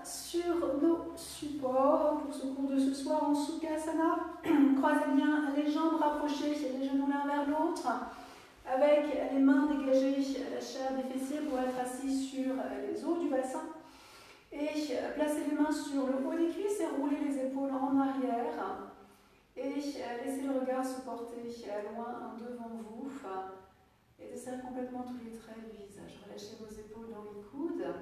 sur nos supports pour ce cours de ce soir en Sukhasana. Croisez bien les jambes rapprochées, les genoux l'un vers l'autre, avec les mains dégagées, la chair des fessiers pour être assis sur les os du bassin. Et placez les mains sur le haut des cuisses et roulez les épaules en arrière. Et laissez le regard se porter loin devant vous. Et desserrez complètement tous les traits du visage. Relâchez vos épaules dans les coudes.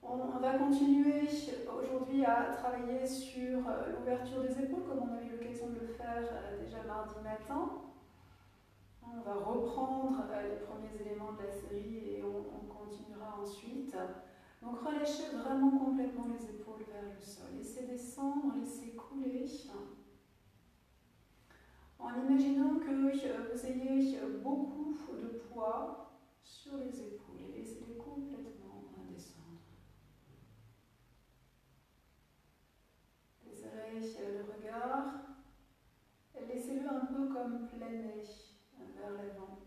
On va continuer aujourd'hui à travailler sur l'ouverture des épaules, comme on a eu l'occasion de le faire déjà mardi matin. On va reprendre les premiers éléments de la série et on continuera ensuite. Donc relâchez vraiment complètement les épaules vers le sol. Laissez descendre, laissez couler. En imaginant que vous ayez beaucoup de poids sur les épaules et laissez-les complètement descendre. Desserrez le regard, laissez-le un peu comme planer vers l'avant.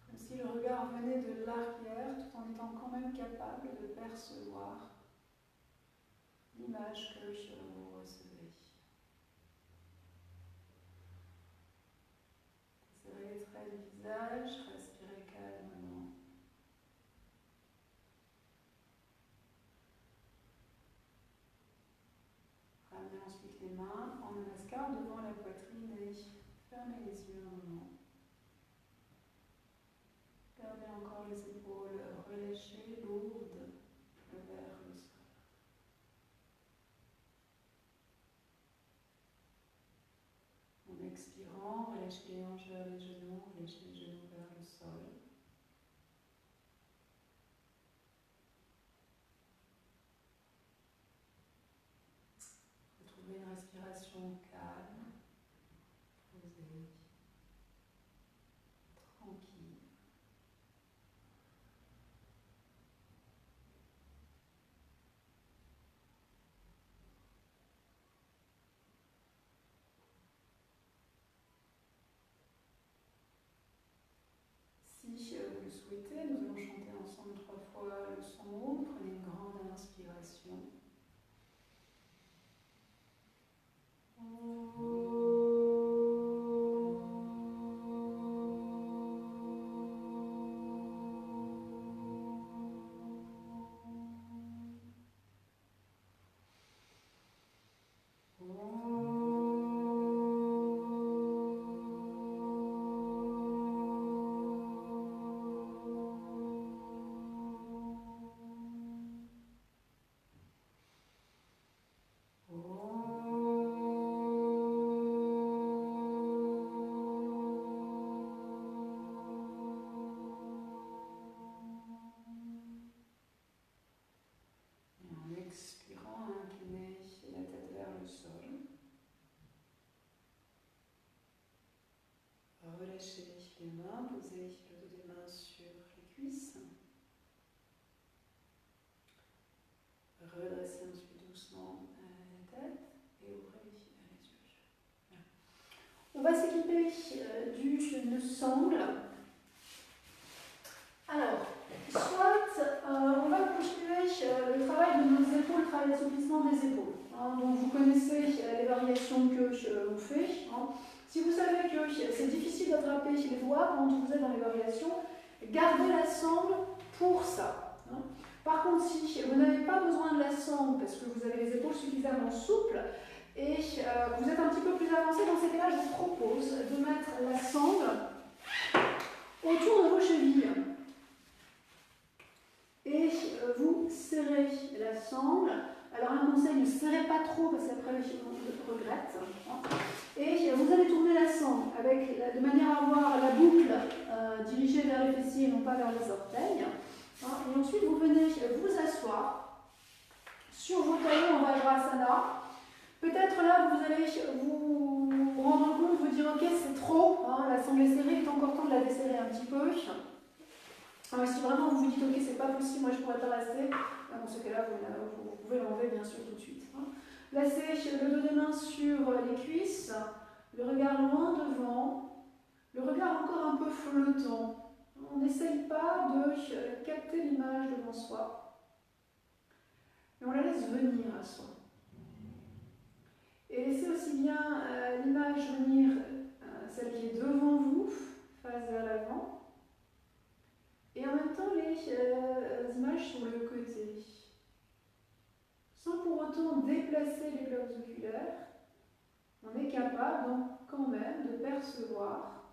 Comme si le regard venait de l'arrière tout en étant quand même capable de percevoir l'image que vous recevez. Desserrez les traits du visage, respirez calmement. Ramenez ensuite les mains en namaskar devant la poitrine et fermez les yeux un moment. Gardez encore les épaules relâchées, lourdes, vers le sol. En expirant, relâchez les hanches vers les genoux, relâchez les genoux vers le sol. Retrouvez une respiration calme, posée, tranquille. Si vous le souhaitez, nous allons chanter ensemble 3 fois le son Om. Prenez une grande inspiration. Relâchez les mains, posez le dos des mains sur les cuisses. Redressez ensuite doucement la tête et ouvrez les yeux. Voilà. On va s'équiper d'une sangle. Alors, soit on va continuer le travail de nos épaules, le travail d'assouplissement des épaules. Donc vous connaissez les variations que on fait. Si vous savez que c'est difficile d'attraper les doigts quand vous êtes dans les variations, gardez la sangle pour ça. Par contre, si vous n'avez pas besoin de la sangle parce que vous avez les épaules suffisamment souples et vous êtes un petit peu plus avancé, dans ces cas-là, je vous propose de mettre la sangle autour de vos chevilles. Et vous serrez la sangle. Alors un conseil, ne serrez pas trop parce qu'après on regrette. Et vous allez tourner la sangle de manière à avoir la boucle dirigée vers les fessiers et non pas vers les orteils. Et ensuite vous venez vous asseoir sur vos talons en Vajrasana. Peut-être là vous allez vous rendre compte, vous dire ok c'est trop, la sangle est serrée, il est encore temps de la desserrer un petit peu. Si vraiment vous vous dites ok c'est pas possible, moi je pourrais pas rester, dans ce cas-là vous pouvez l'enlever bien sûr tout de suite. Placez le dos des mains sur les cuisses, le regard loin devant, le regard encore un peu flottant. On n'essaye pas de capter l'image devant soi et on la laisse venir à soi. Et laissez aussi bien l'image venir, celle qui est devant vous, face vers l'avant, et en même temps les images sur le côté, sans pour autant déplacer les globes oculaires. On est capable donc quand même de percevoir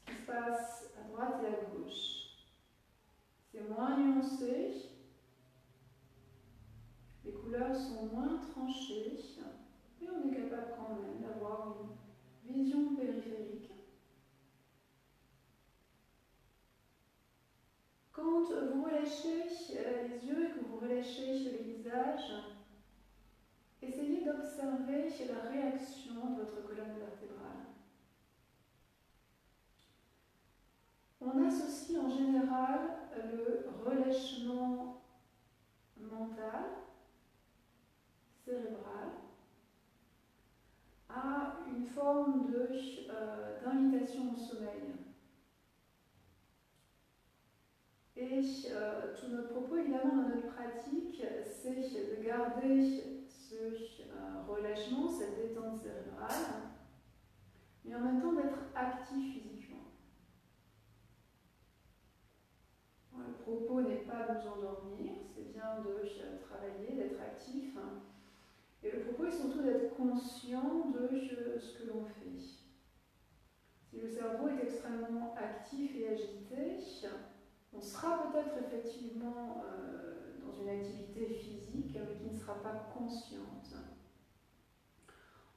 ce qui se passe à droite et à gauche. C'est moins nuancé, les couleurs sont moins tranchées, et on est capable quand même d'avoir une vision périphérique. Quand vous relâchez les yeux et que vous relâchez les visages, essayez d'observer la réaction de votre colonne vertébrale. On associe en général le relâchement mental, cérébral, à une forme d'invitation au sommeil. Et tout notre propos, évidemment, dans notre pratique, c'est de garder ce relâchement, cette détente cérébrale, mais en même temps d'être actif physiquement. Le propos n'est pas de nous endormir, c'est bien de travailler, d'être actif. Et le propos est surtout d'être conscient de ce que l'on fait. Si le cerveau est extrêmement actif et agité, on sera peut-être effectivement dans une activité physique, mais qui ne sera pas consciente.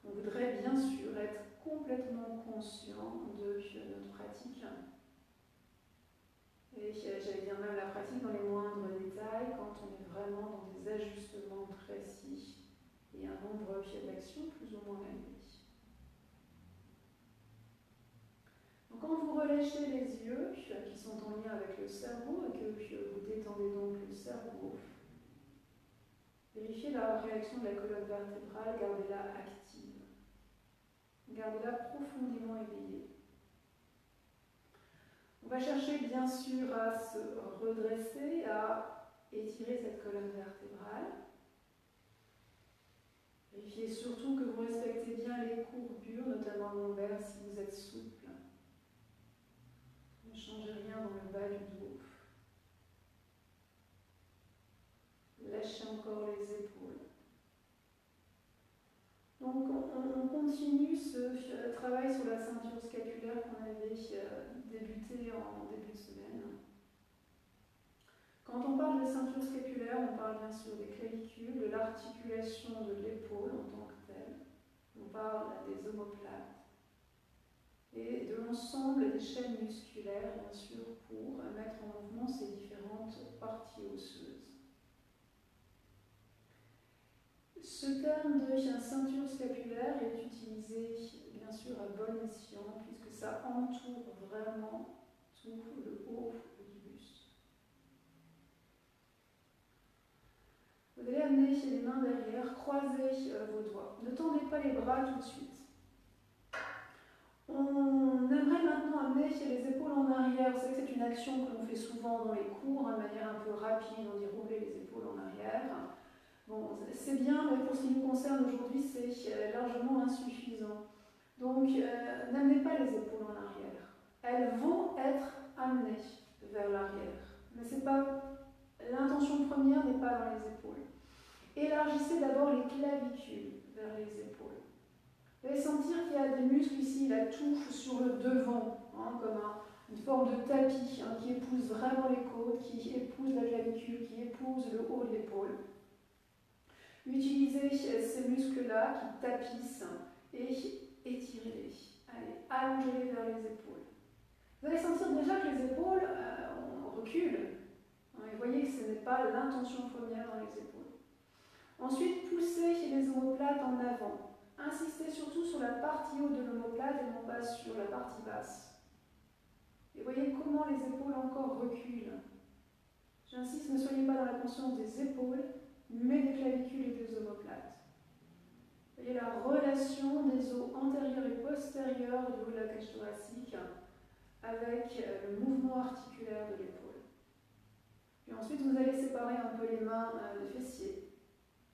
On voudrait bien sûr être complètement conscient de notre pratique. Et j'allais dire même la pratique dans les moindres détails, quand on est vraiment dans des ajustements précis et un nombre d'actions plus ou moins élevés. Donc quand vous relâchez les yeux, qui sont en lien avec le cerveau, et que vous détendez donc le cerveau, vérifiez la réaction de la colonne vertébrale, gardez-la active. Gardez-la profondément éveillée. On va chercher bien sûr à se redresser, à étirer cette colonne vertébrale. Vérifiez surtout que vous respectez bien les courbures, notamment lombaires si vous êtes souple. Ne changez rien dans le bas du dos. Lâchez encore les épaules. Donc on continue ce travail sur la ceinture scapulaire qu'on avait débuté en début de semaine. Quand on parle de ceinture scapulaire, on parle bien sûr des clavicules, de l'articulation de l'épaule en tant que telle. On parle des omoplates et de l'ensemble des chaînes musculaires, bien sûr, pour mettre en mouvement ces différentes parties osseuses. Ce terme de ceinture scapulaire est utilisé, bien sûr, à bon escient, puisque ça entoure vraiment tout le haut du buste. Vous allez amener les mains derrière, croisez vos doigts. Ne tendez pas les bras tout de suite. On aimerait maintenant amener les épaules en arrière. Vous savez que c'est une action que l'on fait souvent dans les cours, de manière un peu rapide, on dit rouler les épaules en arrière. Bon, c'est bien, mais pour ce qui nous concerne aujourd'hui, c'est largement insuffisant. Donc, n'amenez pas les épaules en arrière. Elles vont être amenées vers l'arrière. Mais c'est pas, l'intention première n'est pas dans les épaules. Élargissez d'abord les clavicules vers les épaules. Vous allez sentir qu'il y a des muscles ici, la touffe sur le devant, comme une forme de tapis qui épouse vraiment les côtes, qui épouse la clavicule, qui épouse le haut de l'épaule. Utilisez ces muscles-là qui tapissent et étirez-les. Allez, allongez-les vers les épaules. Vous allez sentir déjà que les épaules reculent. Et voyez que ce n'est pas l'intention première dans les épaules. Ensuite, poussez les omoplates en avant. Insistez surtout sur la partie haute de l'omoplate et non pas sur la partie basse. Et voyez comment les épaules encore reculent. J'insiste, ne soyez pas dans la conscience des épaules, mais des clavicules et des omoplates. Voyez la relation des os antérieurs et postérieurs du haut de la cage thoracique avec le mouvement articulaire de l'épaule. Ensuite, vous allez séparer un peu les mains des fessiers,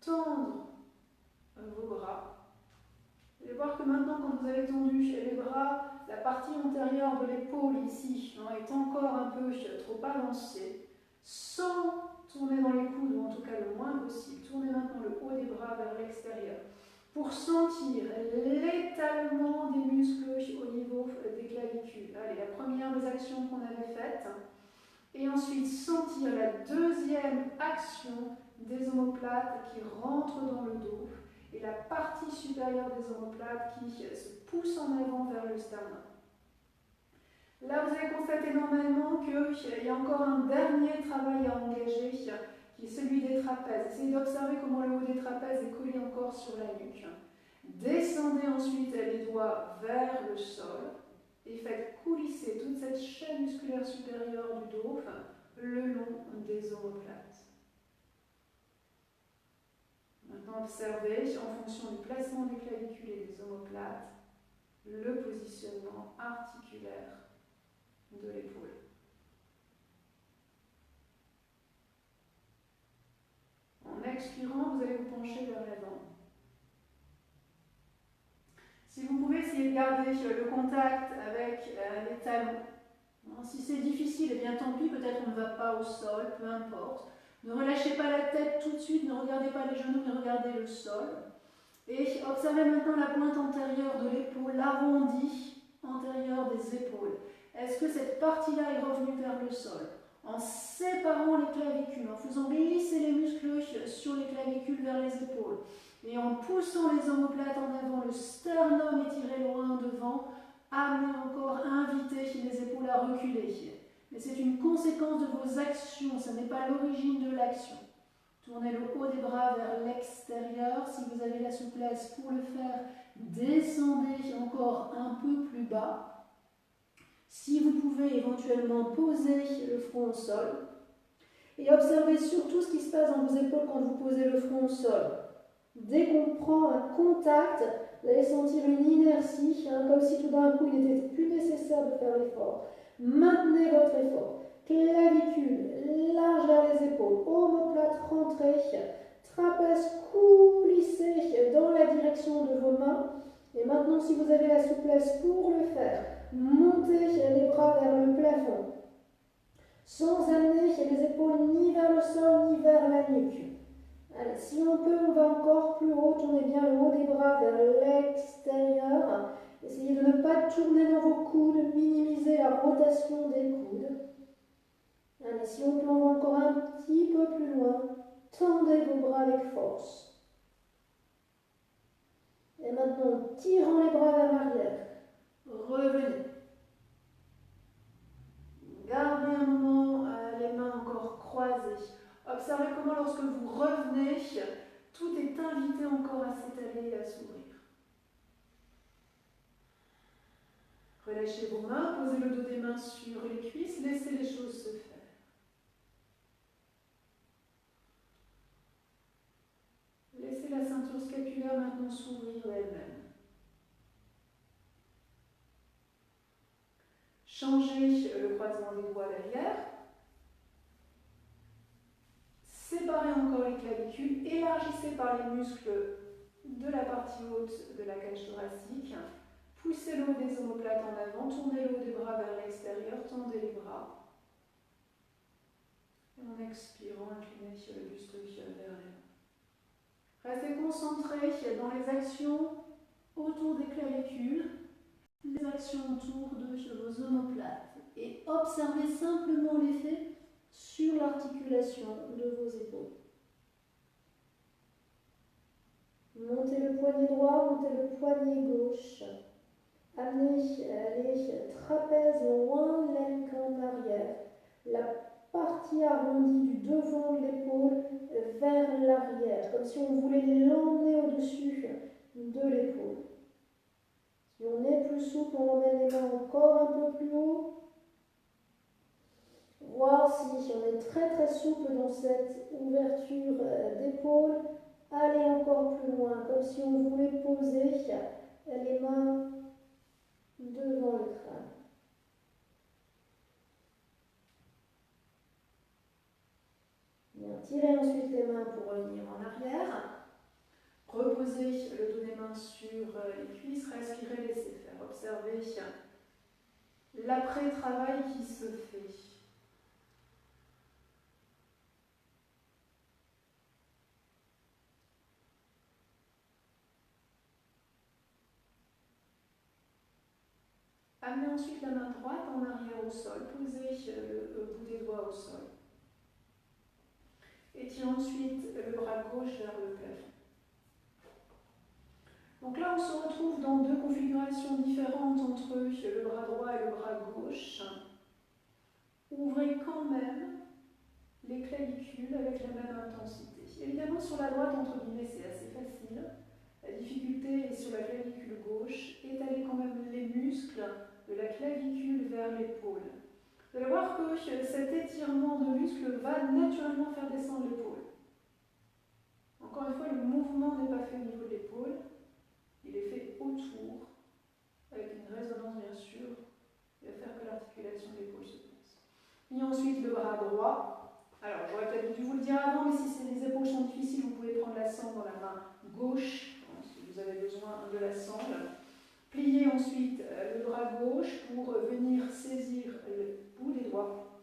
tendre vos bras. Vous allez voir que maintenant, quand vous avez tendu les bras, la partie antérieure de l'épaule ici est encore un peu trop avancée, sans tourner dans les coudes, ou en tout cas le moins possible. Tournez maintenant le haut des bras vers l'extérieur pour sentir l'étalement des muscles au niveau des clavicules. Allez, la première des actions qu'on avait faites. Et ensuite sentir la deuxième action des omoplates qui rentrent dans le dos et la partie supérieure des omoplates qui se pousse en avant vers le sternum. Là, vous allez constater normalement qu'il y a encore un dernier travail à engager qui est celui des trapèzes. Essayez d'observer comment le haut des trapèzes est collé encore sur la nuque. Descendez ensuite les doigts vers le sol et faites coulisser toute cette chaîne musculaire supérieure du dos le long des omoplates. Maintenant, observez, en fonction du placement des clavicules et des omoplates, le positionnement articulaire de l'épaule. En expirant, vous allez vous pencher vers l'avant. Si vous pouvez essayer de garder le contact avec les talons. Si c'est difficile, eh bien tant pis, peut-être on ne va pas au sol, peu importe. Ne relâchez pas la tête tout de suite, ne regardez pas les genoux, mais regardez le sol. Et observez maintenant la pointe antérieure de l'épaule, l'arrondi antérieur des épaules. Est-ce que cette partie-là est revenue vers le sol? En séparant les clavicules, en faisant glisser les muscles sur les clavicules vers les épaules, et en poussant les omoplates en avant, le sternum étiré loin devant, amenez encore à inviter les épaules à reculer. Mais c'est une conséquence de vos actions, ce n'est pas l'origine de l'action. Tournez le haut des bras vers l'extérieur. Si vous avez la souplesse pour le faire, descendez encore un peu plus bas. Si vous pouvez éventuellement poser le front au sol. Et observez surtout ce qui se passe dans vos épaules quand vous posez le front au sol. Dès qu'on prend un contact, vous allez sentir une inertie, comme si tout d'un coup il n'était plus nécessaire de faire l'effort. Maintenez votre effort. Clavicule, large vers les épaules, omoplate rentrée, trapèze coulissé dans la direction de vos mains. Et maintenant, si vous avez la souplesse pour le faire, montez les bras vers le plafond, sans amener les épaules ni vers le sol ni vers la nuque. Allez, si on peut, on va encore plus haut, tournez bien le haut des bras vers l'extérieur. Essayez de ne pas tourner dans vos coudes, minimiser la rotation des coudes. Allez, si on peut, on va encore un petit peu plus loin. Tendez vos bras avec force. Et maintenant, tirant les bras vers l'arrière. Revenez. Gardez un moment les mains encore croisées. Observez comment lorsque vous revenez, tout est invité encore à s'étaler et à s'ouvrir. Relâchez vos mains, posez le dos des mains sur les cuisses, laissez les choses se faire. Laissez la ceinture scapulaire maintenant s'ouvrir d'elle-même. Changez le croisement des doigts derrière. Séparez encore les clavicules, élargissez par les muscles de la partie haute de la cage thoracique. Poussez le haut des omoplates en avant, tournez le haut des bras vers l'extérieur, tendez les bras. Et en expirant, inclinez le buste vers l'avant. Restez concentrés dans les actions autour des clavicules, les actions autour de vos omoplates. Et observez simplement l'effet sur l'articulation de vos épaules. Montez le poignet droit, montez le poignet gauche. Amenez les trapèzes loin de l'aine arrière. La partie arrondie du devant de l'épaule vers l'arrière, comme si on voulait l'emmener au-dessus de l'épaule. Si on est plus souple, on emmène les mains encore un peu plus haut. Voir si on est très souple dans cette ouverture d'épaule. Allez encore plus loin, comme si on voulait poser les mains devant le crâne. Bien, tirez ensuite les mains pour revenir en arrière. Reposez le dos des mains sur les cuisses, respirez, laissez faire. Observez l'après-travail qui se fait. Amenez ensuite la main droite en arrière au sol. Posez le bout des doigts au sol. Étirez ensuite le bras gauche vers le plafond. Donc là, on se retrouve dans deux configurations différentes entre le bras droit et le bras gauche. Ouvrez quand même les clavicules avec la même intensité. Évidemment, sur la droite, entre guillemets, c'est assez facile. La difficulté est sur la clavicule gauche. Étalez quand même les muscles de la clavicule vers l'épaule. Vous allez voir que cet étirement de muscles va naturellement faire descendre l'épaule. Encore une fois, le mouvement n'est pas fait au niveau de l'épaule, il est fait autour, avec une résonance bien sûr, qui va faire que l'articulation de l'épaule se place. Et ensuite le bras droit. Alors, j'aurais peut-être dû vous le dire avant, mais si les épaules sont difficiles, vous pouvez prendre la sangle dans la main gauche, si vous avez besoin de la sangle. Pliez ensuite le bras gauche pour venir saisir le bout des doigts.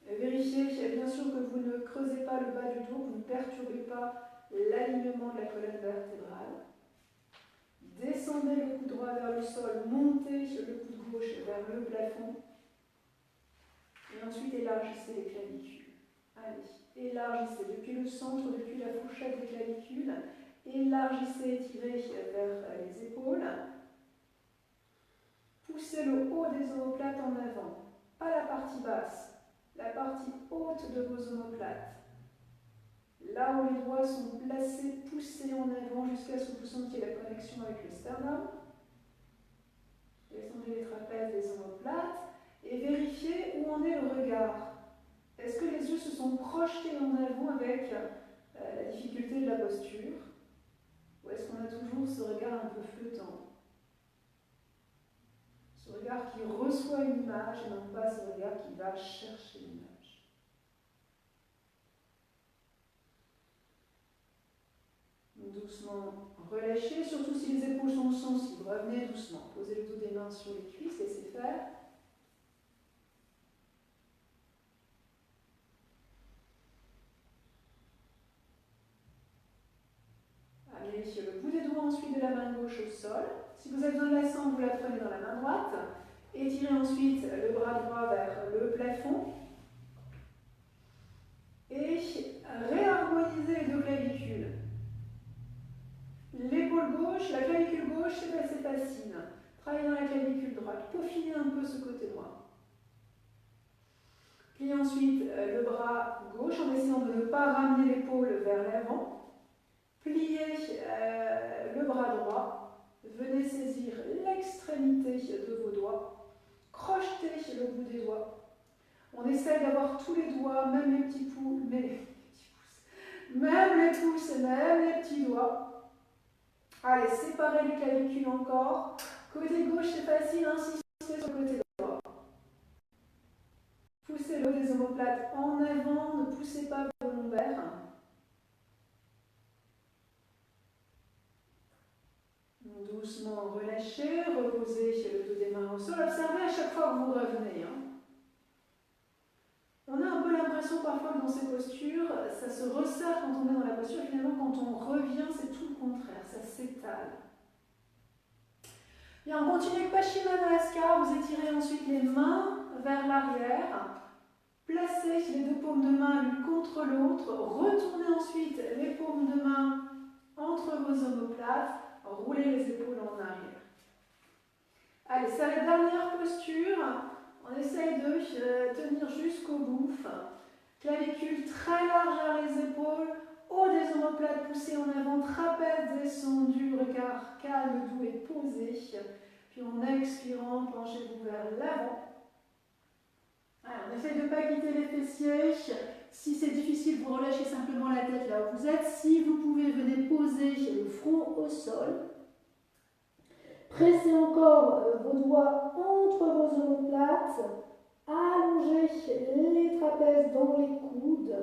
Vérifiez bien sûr que vous ne creusez pas le bas du dos, que vous ne perturbez pas l'alignement de la colonne vertébrale. Descendez le coude droit vers le sol, montez le coude gauche vers le plafond. Et ensuite élargissez les clavicules. Allez, élargissez depuis le centre, depuis la fourchette des clavicules. Élargissez, étirez vers les épaules. Poussez le haut des omoplates en avant, pas la partie basse. La partie haute de vos omoplates. Là où les doigts sont placés, poussez en avant jusqu'à ce que vous sentiez la connexion avec le sternum. Descendez les trapèzes des omoplates et vérifiez où en est le regard. Est-ce que les yeux se sont projetés en avant avec la difficulté de la posture? Ou est-ce qu'on a toujours ce regard un peu flottant? Ce regard qui reçoit une image et non pas ce regard qui va chercher l'image. Doucement relâchez, surtout si les épaules sont sensibles. Revenez doucement. Posez le dos des mains sur les cuisses, laissez faire. Amenez le bout des doigts ensuite de la main gauche au sol. Si vous avez besoin de la sangle, vous la prenez dans la main droite. Étirez ensuite le bras droit vers le plafond. Et réharmonisez les deux clavicules. L'épaule gauche, la clavicule gauche, c'est assez facile. Travaillez dans la clavicule droite. Peaufinez un peu ce côté droit. Pliez ensuite le bras gauche en essayant de ne pas ramener l'épaule vers l'avant. Pliez le bras droit. Venez saisir l'extrémité de vos doigts. Crochetez le bout des doigts. On essaye d'avoir tous les doigts, même les petits pouces, même les pouces et même les petits doigts. Allez, séparez les clavicules encore. Côté gauche, c'est facile, insistez sur le côté droit. Poussez le haut des omoplates en avant, ne poussez pas vos lombaires. Doucement relâchez, reposez le dos des mains au sol. Observez à chaque fois que vous revenez. On a un peu l'impression parfois que dans ces postures, ça se resserre quand on est dans la posture. Finalement, quand on revient, c'est tout le contraire, ça s'étale. Bien, on continue avec Paschimottanasana. Vous étirez ensuite les mains vers l'arrière. Placez les deux paumes de main l'une contre l'autre. Retournez ensuite les paumes de main entre vos omoplates. Roulez les épaules en arrière. Allez, c'est la dernière posture. On essaye de tenir jusqu'au bout. Clavicule très large vers les épaules. Haut des omoplates poussées en avant. Trapèze descendu. Regard calme, doux et posé. Puis en expirant, penchez-vous vers l'avant. On essaye de ne pas quitter les fessiers. Si c'est difficile, vous relâchez simplement la tête là où vous êtes. Si vous pouvez, venez poser le front au sol. Pressez encore vos doigts entre vos omoplates. Allongez les trapèzes. trapèzes dans les coudes,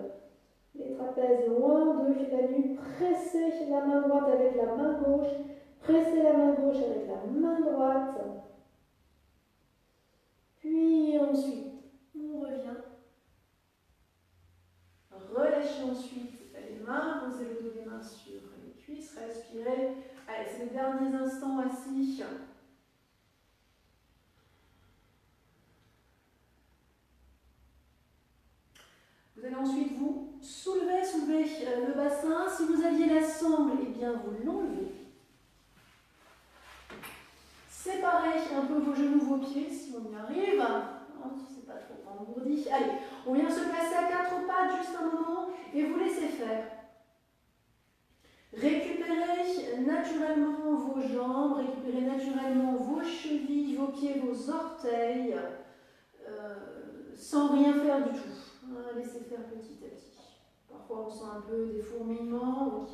les trapèzes loin de la nuque. Pressez la main droite avec la main gauche, pressez la main gauche avec la main droite. Puis ensuite, on revient. Relâchez ensuite les mains, posez le dos des mains sur les cuisses, respirez. Allez, c'est les derniers instants assis. Vous allez ensuite vous soulever le bassin. Si vous aviez la sangle, eh bien vous l'enlevez. Séparez un peu vos genoux, vos pieds, si on y arrive. Si c'est pas trop engourdi. Allez, on vient se placer à quatre pattes juste un moment et vous laissez faire. Récupérez naturellement vos jambes, récupérez naturellement vos chevilles, vos pieds, vos orteils, sans rien faire du tout. Laissez faire petit à petit. Parfois on sent un peu des fourmillements, ok.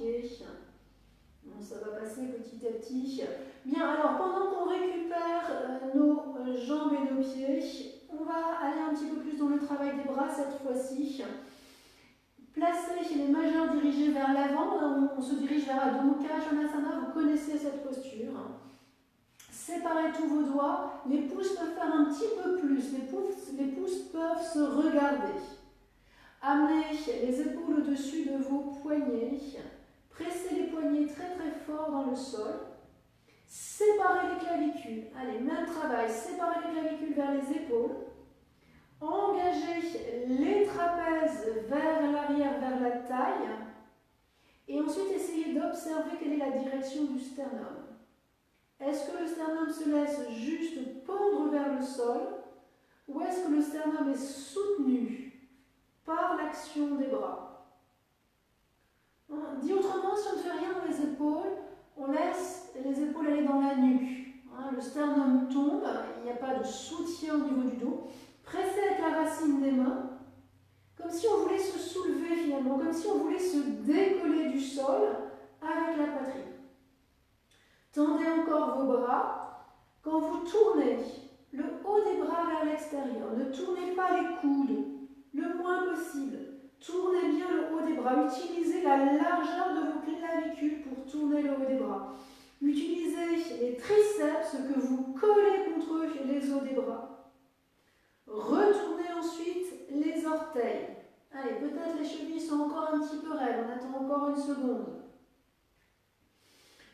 Bon, ça va passer petit à petit. Bien, alors pendant qu'on récupère nos jambes et nos pieds, on va aller un petit peu plus dans le travail des bras cette fois-ci. Placez les majeurs dirigés vers l'avant, on se dirige vers Adho Mukha Svanasana, vous connaissez cette posture. Séparez tous vos doigts, les pouces peuvent faire un petit peu plus, les pouces peuvent se regarder. Amenez les épaules au-dessus de vos poignets, pressez les poignets très très fort dans le sol. Séparez les clavicules, allez, même travail, séparez les clavicules vers les épaules. Engagez les trapèzes vers l'arrière, vers la taille. Et ensuite, essayez d'observer quelle est la direction du sternum. Est-ce que le sternum se laisse juste pendre vers le sol ou est-ce que le sternum est soutenu par l'action des bras? Dit autrement, si on ne fait rien dans les épaules, on laisse les épaules aller dans la nuque. Le sternum tombe, il n'y a pas de soutien au niveau du dos. Pressez avec la racine des mains, comme si on voulait se soulever finalement, comme si on voulait se décoller du sol avec la poitrine. Tendez encore vos bras. Quand vous tournez le haut des bras vers l'extérieur, ne tournez pas les coudes le moins possible. Tournez bien le haut des bras. Utilisez la largeur de vos clavicules pour tourner le haut des bras. Utilisez les triceps que vous collez contre les os des bras. Retournez ensuite les orteils. Allez, peut-être les chevilles sont encore un petit peu raides, on attend encore une seconde.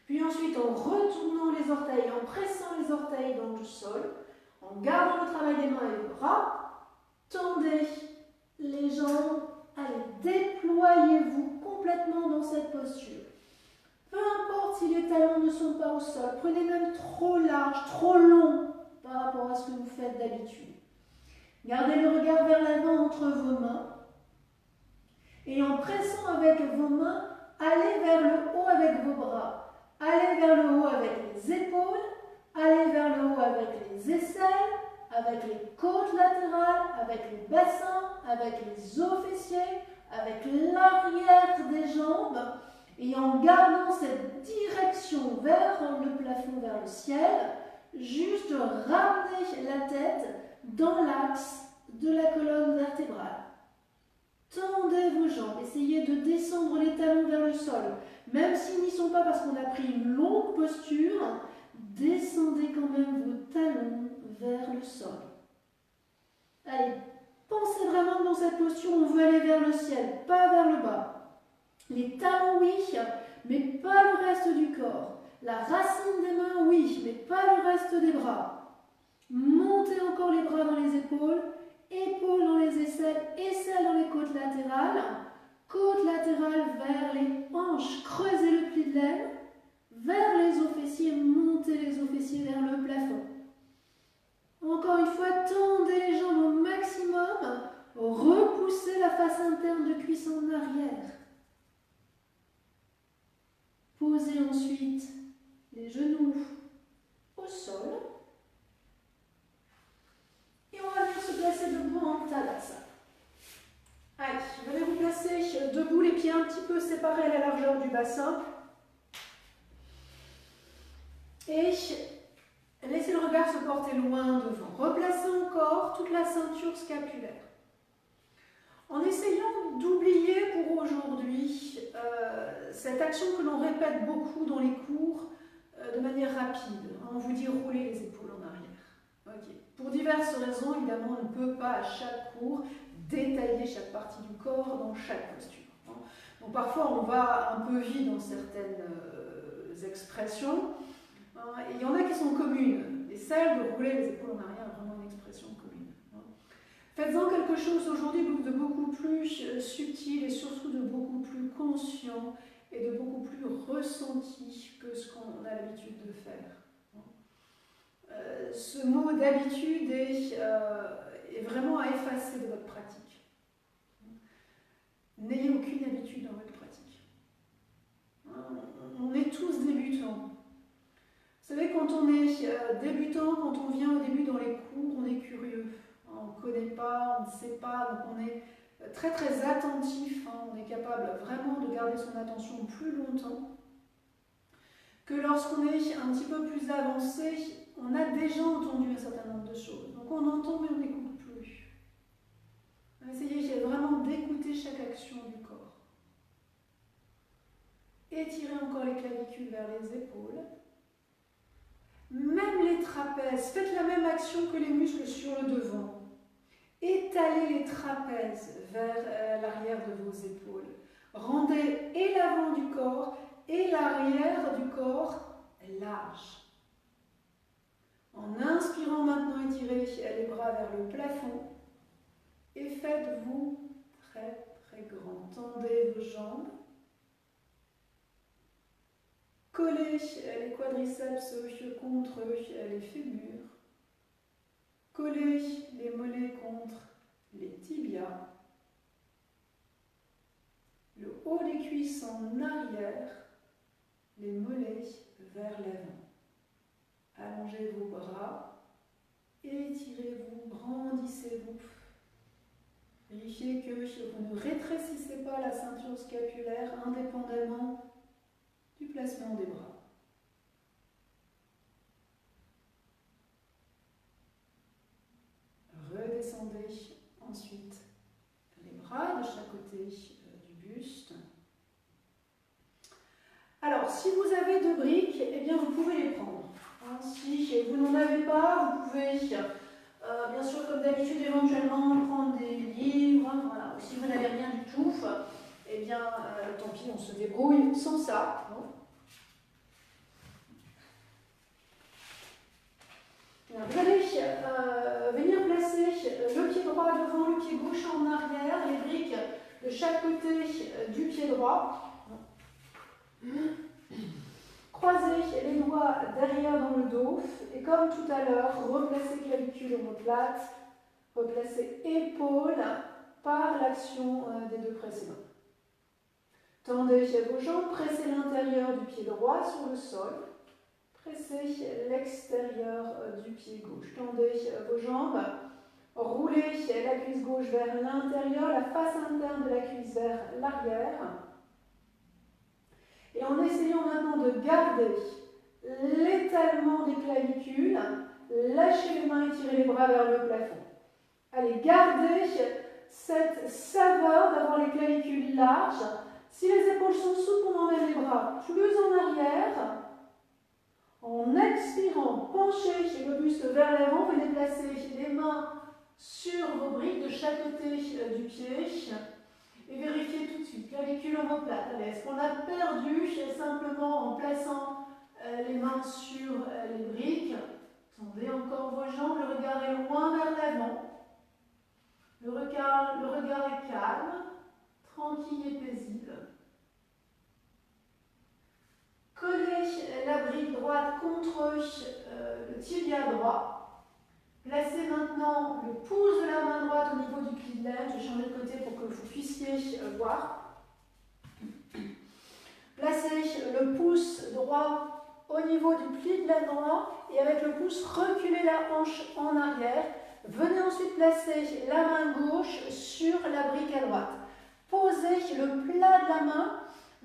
Puis ensuite, en retournant les orteils, en pressant les orteils dans le sol, en gardant le travail des mains et des bras, tendez les jambes. Allez, déployez-vous complètement dans cette posture. Peu importe si les talons ne sont pas au sol, prenez même trop large, trop long par rapport à ce que vous faites d'habitude. Gardez le regard vers l'avant entre vos mains et en pressant avec vos mains, allez vers le haut avec vos bras. Allez vers le haut avec les épaules, allez vers le haut avec les aisselles, avec les côtes latérales, avec les bassins, avec les os fessiers, avec l'arrière des jambes et en gardant cette direction vers le plafond, vers le ciel, juste ramenez la tête dans l'axe de la colonne vertébrale. Tendez vos jambes, essayez de descendre les talons vers le sol. Même s'ils n'y sont pas parce qu'on a pris une longue posture, descendez quand même vos talons vers le sol. Allez, pensez vraiment que dans cette posture, on veut aller vers le ciel, pas vers le bas. Les talons, oui, mais pas le reste du corps. La racine des mains, oui, mais pas le reste des bras. Montez encore les bras dans les épaules, épaules dans les aisselles, aisselles dans les côtes latérales, côtes latérales vers les hanches, creusez le pli de l'aine, vers les os fessiers, montez les os fessiers vers le plafond. Encore une fois, tendez les jambes au maximum, repoussez la face interne de cuisse en arrière. Posez ensuite les genoux au sol. Et on va venir se placer debout en Tadasana. Allez, vous allez vous placer debout, les pieds un petit peu séparés à la largeur du bassin. Et laissez le regard se porter loin devant. Replacez encore toute la ceinture scapulaire. En essayant d'oublier pour aujourd'hui cette action que l'on répète beaucoup dans les cours de manière rapide, on vous dit rouler les épaules en arrière. Okay. Pour diverses raisons, évidemment, on ne peut pas à chaque cours détailler chaque partie du corps dans chaque posture. Donc parfois on va un peu vite dans certaines expressions, et il y en a qui sont communes, et celle de rouler les épaules en arrière est vraiment une expression commune. Faites-en quelque chose aujourd'hui de beaucoup plus subtil et surtout de beaucoup plus conscient et de beaucoup plus ressenti que ce qu'on a l'habitude de faire. Ce mot d'habitude est vraiment à effacer de votre pratique. N'ayez aucune habitude dans votre pratique. On est tous débutants. Vous savez, quand on est débutant, quand on vient au début dans les cours, on est curieux. On ne connaît pas, on ne sait pas, donc on est très très attentif, on est capable vraiment de garder son attention plus longtemps que lorsqu'on est un petit peu plus avancé, on a déjà entendu un certain nombre de choses. Donc on entend mais on n'écoute plus. Essayez vraiment d'écouter chaque action du corps. Étirez encore les clavicules vers les épaules. Même les trapèzes, faites la même action que les muscles sur le devant. Étalez les trapèzes vers l'arrière de vos épaules. Rendez et l'avant du corps et l'arrière du corps large. En inspirant maintenant, étirez les bras vers le plafond et faites-vous très très grand. Tendez vos jambes. Collez les quadriceps contre les fémurs. Collez les mollets contre les tibias. Le haut des cuisses en arrière, les mollets vers l'avant. Allongez vos bras, étirez-vous, brandissez-vous. Vérifiez que vous ne rétrécissez pas la ceinture scapulaire indépendamment du placement des bras. Redescendez ensuite les bras de chaque côté du buste. Alors, si vous avez deux briques, eh bien vous pouvez les prendre. Si vous n'en avez pas, vous pouvez, bien sûr, comme d'habitude, éventuellement prendre des livres. Voilà. Si vous n'avez rien du tout, eh bien, tant pis, on se débrouille sans ça. Vous allez venir placer le pied droit devant, le pied gauche en arrière, les briques de chaque côté du pied droit. Croisez les doigts derrière dans le dos et comme tout à l'heure, replacez clavicule omoplate, replacez épaules par l'action des deux précédents. Tendez vos jambes, pressez l'intérieur du pied droit sur le sol, pressez l'extérieur du pied gauche. Tendez vos jambes, roulez la cuisse gauche vers l'intérieur, la face interne de la cuisse vers l'arrière. Et en essayant maintenant de garder l'étalement des clavicules, lâchez les mains et tirez les bras vers le plafond. Allez, gardez cette saveur d'avoir les clavicules larges. Si les épaules sont souples, on emmène les bras plus en arrière. En expirant, penchez le buste vers l'avant, vous déplacez les mains sur vos briques de chaque côté du pied. Et vérifiez tout de suite, clavicule omoplate. Est-ce qu'on a perdu simplement en plaçant les mains sur les briques? Tendez encore vos jambes, le regard est loin vers l'avant. Le regard est calme, tranquille et paisible. Collez la brique droite contre le tibia droit. Placez maintenant le pouce de la main droite au niveau du pli de l'aine. Je vais changer de côté pour que vous puissiez voir. Placez le pouce droit au niveau du pli de l'aine droit et avec le pouce, reculez la hanche en arrière. Venez ensuite placer la main gauche sur la brique à droite. Posez le plat de la main,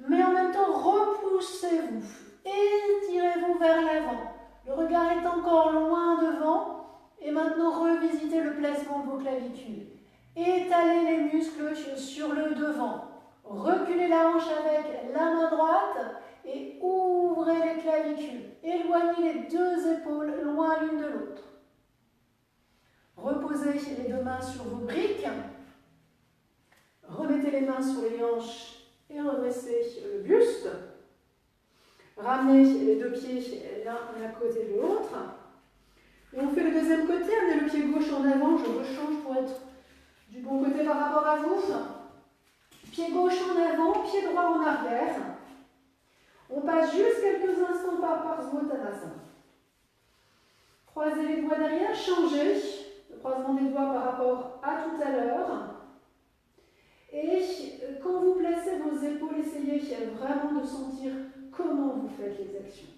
mais en même temps repoussez-vous. Étirez-vous vers l'avant. Le regard est encore loin devant. Et maintenant, revisitez le placement de vos clavicules. Étalez étalez les muscles sur le devant. Reculez la hanche avec la main droite et ouvrez les clavicules. Éloignez les deux épaules loin l'une de l'autre. Reposez les deux mains sur vos briques. Remettez les mains sur les hanches et redressez le buste. Ramenez les deux pieds l'un à côté de l'autre. Et on fait le deuxième côté, amenez le pied gauche en avant, je rechange pour être du bon côté par rapport à vous. Pied gauche en avant, pied droit en arrière. On passe juste quelques instants par Parsvottanasana. Croisez les doigts derrière, changez le croisement des doigts par rapport à tout à l'heure. Et quand vous placez vos épaules, essayez vraiment de sentir comment vous faites les actions.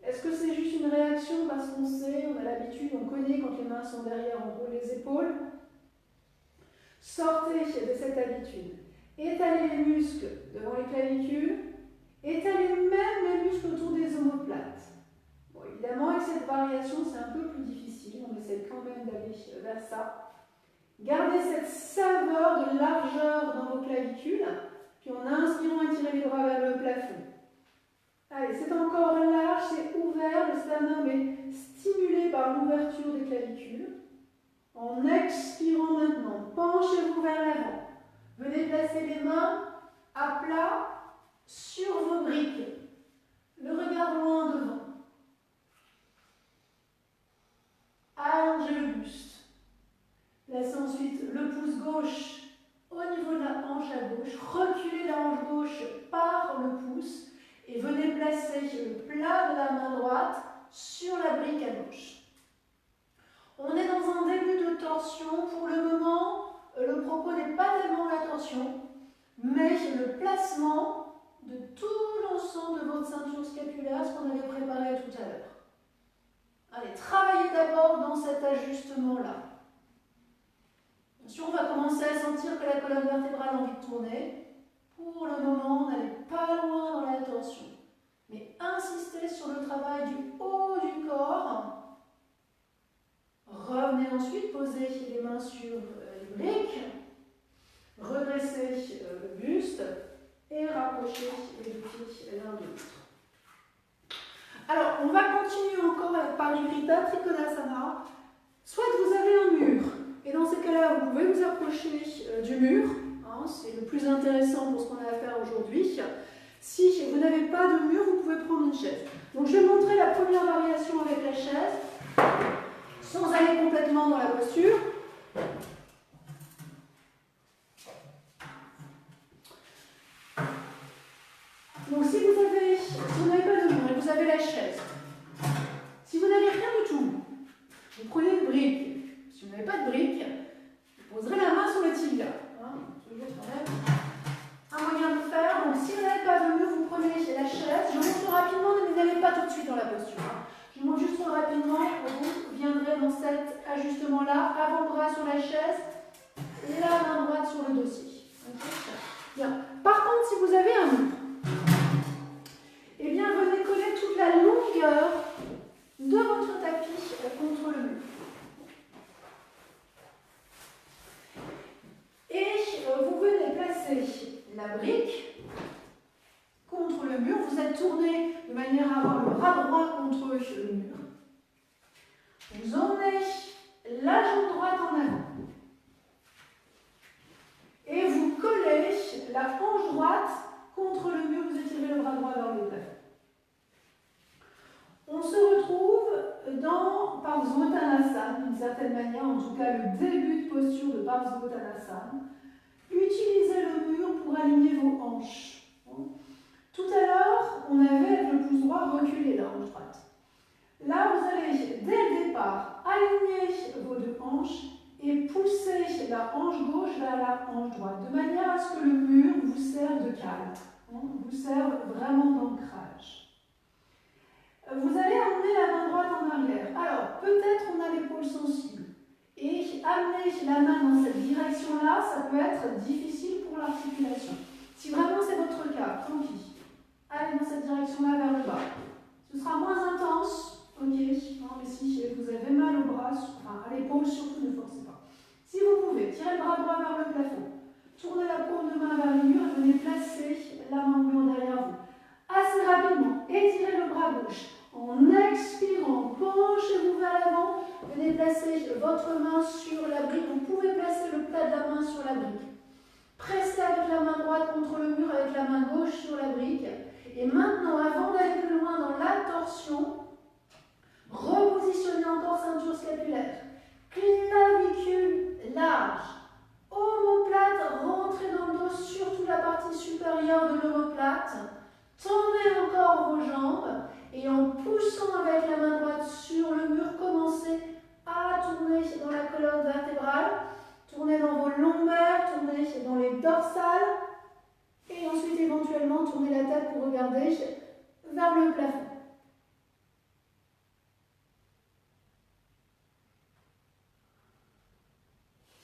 Est-ce que c'est juste une réaction parce qu'on sait, on a l'habitude, on connaît quand les mains sont derrière, on roule les épaules? Sortez de cette habitude. Étalez les muscles devant les clavicules. Étalez même les muscles autour des omoplates. Bon, évidemment, avec cette variation, c'est un peu plus difficile. On essaie quand même d'aller vers ça. Gardez cette saveur de largeur dans vos clavicules. Puis en inspirant, étirez les bras vers le plafond. Allez, c'est encore large, c'est ouvert. Le sternum est stimulé par l'ouverture des clavicules. En expirant maintenant, penchez-vous vers l'avant. Venez placer les mains à plat sur vos briques. Le regard loin devant. Allongez le buste. Placez ensuite le pouce gauche au niveau de la hanche à gauche. Reculez la hanche gauche par le pouce et venez placer le plat de la main droite sur la brique à gauche. On est dans un début de torsion. Pour le moment, le propos n'est pas tellement la torsion, mais le placement de tout l'ensemble de votre ceinture scapulaire, ce qu'on avait préparé tout à l'heure. Allez, travaillez d'abord dans cet ajustement-là. Bien sûr, on va commencer à sentir que la colonne vertébrale a envie de tourner. Pour le moment, on n'allait pas loin dans la torsion. Mais insistez sur le travail du haut du corps. Revenez ensuite, posez les mains sur les briques. Redressez le buste et rapprochez les deux pieds l'un de l'autre. Alors, on va continuer encore par l'Ivrita Trikonasana. Soit vous avez un mur, et dans ces cas-là, vous pouvez vous approcher du mur. Hein, c'est le plus intéressant pour ce qu'on a à faire aujourd'hui. Si vous n'avez pas de mur, vous pouvez prendre une chaise. Donc, je vais montrer la première variation avec la chaise, sans aller complètement dans la posture. Donc si vous n'avez pas de mur et vous avez la chaise, si vous n'avez rien du tout, vous prenez une brique. Si vous n'avez pas de brique, vous poserez la main sur le tibia. Hein, toujours quand même un moyen de faire. Donc si vous n'avez pas de mur, vous prenez la chaise. Je montre rapidement, ne n'allez pas tout de suite dans la posture. Hein. Je montre juste rapidement, vous viendrez dans cet ajustement-là, avant-bras sur la chaise, la main droite sur le dossier. Okay. Bien. Par contre, si vous avez un mur, eh bien, venez coller toute la longueur de votre tapis contre le mur. Et vous venez placer la brique contre le mur. Vous êtes tourné de manière à avoir le bras droit contre le mur. Vous emmenez la jambe droite en avant. Et vous collez la hanche droite contre le mur, vous étirez le bras droit vers le plafond. On se retrouve dans Parsvottanasana, d'une certaine manière, en tout cas le début de posture de Parsvottanasana. Utilisez le mur pour aligner vos hanches. Tout à l'heure, on avait avec le pouce droit reculé la hanche droite. Là, vous allez, dès le départ, aligner vos deux hanches et pousser la hanche gauche vers la hanche droite, de manière à ce que le mur vous serve de calme, vous serve vraiment d'ancrage. Vous allez amener la main droite en arrière. Alors, peut-être on a l'épaule sensible. Et amener la main dans cette direction-là, ça peut être difficile pour l'articulation. Si vraiment c'est votre cas, tant pis. Allez dans cette direction-là vers le bas. Ce sera moins intense, ok. Non, mais si vous avez mal au bras, enfin à l'épaule surtout, ne forcez pas. Si vous pouvez, tirez le bras droit vers le plafond. Tournez la paume de main vers le mur et venez placer la main au mur derrière vous. Assez rapidement, étirez le bras gauche. En expirant, penchez-vous vers l'avant. Venez placer votre main sur la brique. Vous pouvez placer le plat de la main sur la brique. Pressez avec la main droite contre le mur, avec la main gauche sur la brique. Et maintenant, avant d'aller plus loin dans la torsion, repositionnez encore ceinture scapulaire. Clavicule large. Omoplate, rentrez dans le dos, surtout la partie supérieure de l'omoplate. Tendez encore vos jambes et en poussant avec la main droite sur le mur, commencez à tourner dans la colonne vertébrale. Tournez dans vos lombaires, tournez dans les dorsales et ensuite éventuellement tournez la tête pour regarder vers le plafond.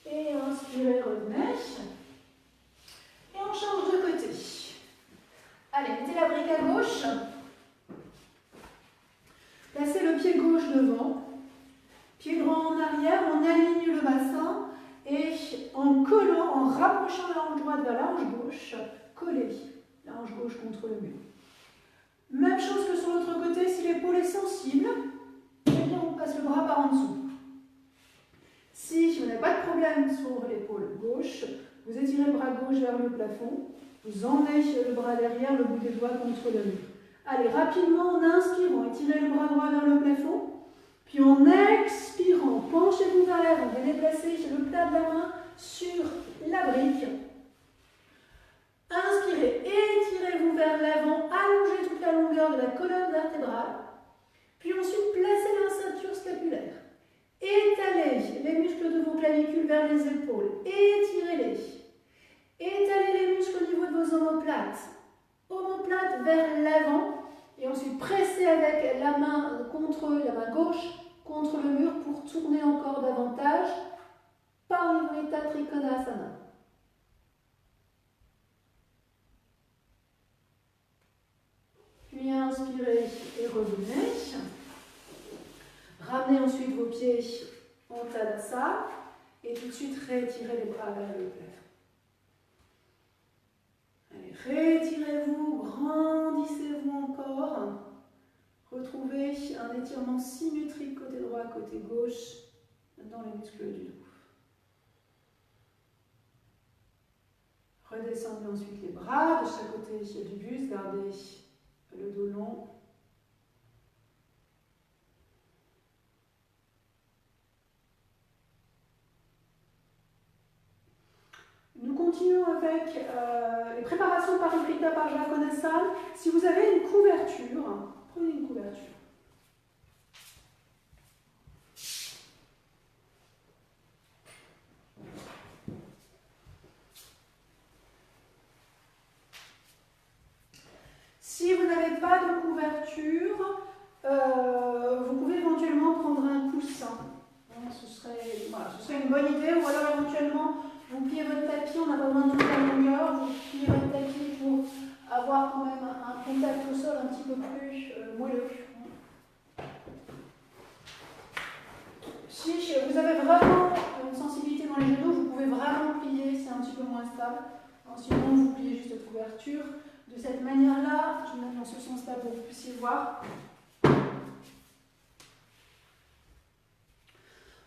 Et inspirez, revenez. Et on change de côté. Allez, mettez la brique à gauche. Placez le pied gauche devant. Pied droit en arrière, on aligne le bassin. Et en collant, en rapprochant la hanche droite vers la hanche gauche, collez la hanche gauche contre le mur. Même chose que sur l'autre côté, si l'épaule est sensible, eh bien on passe le bras par en dessous. Si vous n'avez pas de problème sur l'épaule gauche, vous étirez le bras gauche vers le plafond, vous emmenez le bras derrière, le bout des doigts contre le mur. Allez, rapidement en inspirant, étirez le bras droit vers le plafond, puis en expirant, penchez-vous vers l'avant, venez placer le plat de la main sur la brique. Inspirez, étirez-vous vers l'avant, allongez toute la longueur de la colonne vertébrale, puis ensuite placez la ceinture scapulaire. Étalez les muscles de vos clavicules vers les épaules, étirez-les. Étalez les muscles au niveau de vos omoplates. Omoplate vers l'avant et ensuite pressez avec la main gauche contre le mur pour tourner encore davantage. Parivrtta Trikonasana. Puis inspirez et revenez. Ramenez ensuite vos pieds en Tadasana et tout de suite rétirez les bras vers le plafond. Allez, retirez-vous, grandissez-vous encore. Retrouvez un étirement symétrique côté droit, côté gauche dans les muscles du dos. Redescendez ensuite les bras de chaque côté du buste, gardez le dos long. Nous continuons avec les préparations Parivrtta Parjakonasana. Si vous avez une couverture, prenez une couverture. Si vous n'avez pas de couverture, vous pouvez éventuellement prendre un coussin. Ce serait une bonne idée, ou alors éventuellement vous pliez votre tapis, on n'a pas besoin de toute la longueur, vous pliez votre tapis pour avoir quand même un contact au sol un petit peu plus moelleux. Si vous avez vraiment une sensibilité dans les genoux, vous pouvez vraiment plier, c'est un petit peu moins stable. Sinon, vous pliez juste la couverture. De cette manière-là, je vais mettre dans ce sens-là pour que vous puissiez voir.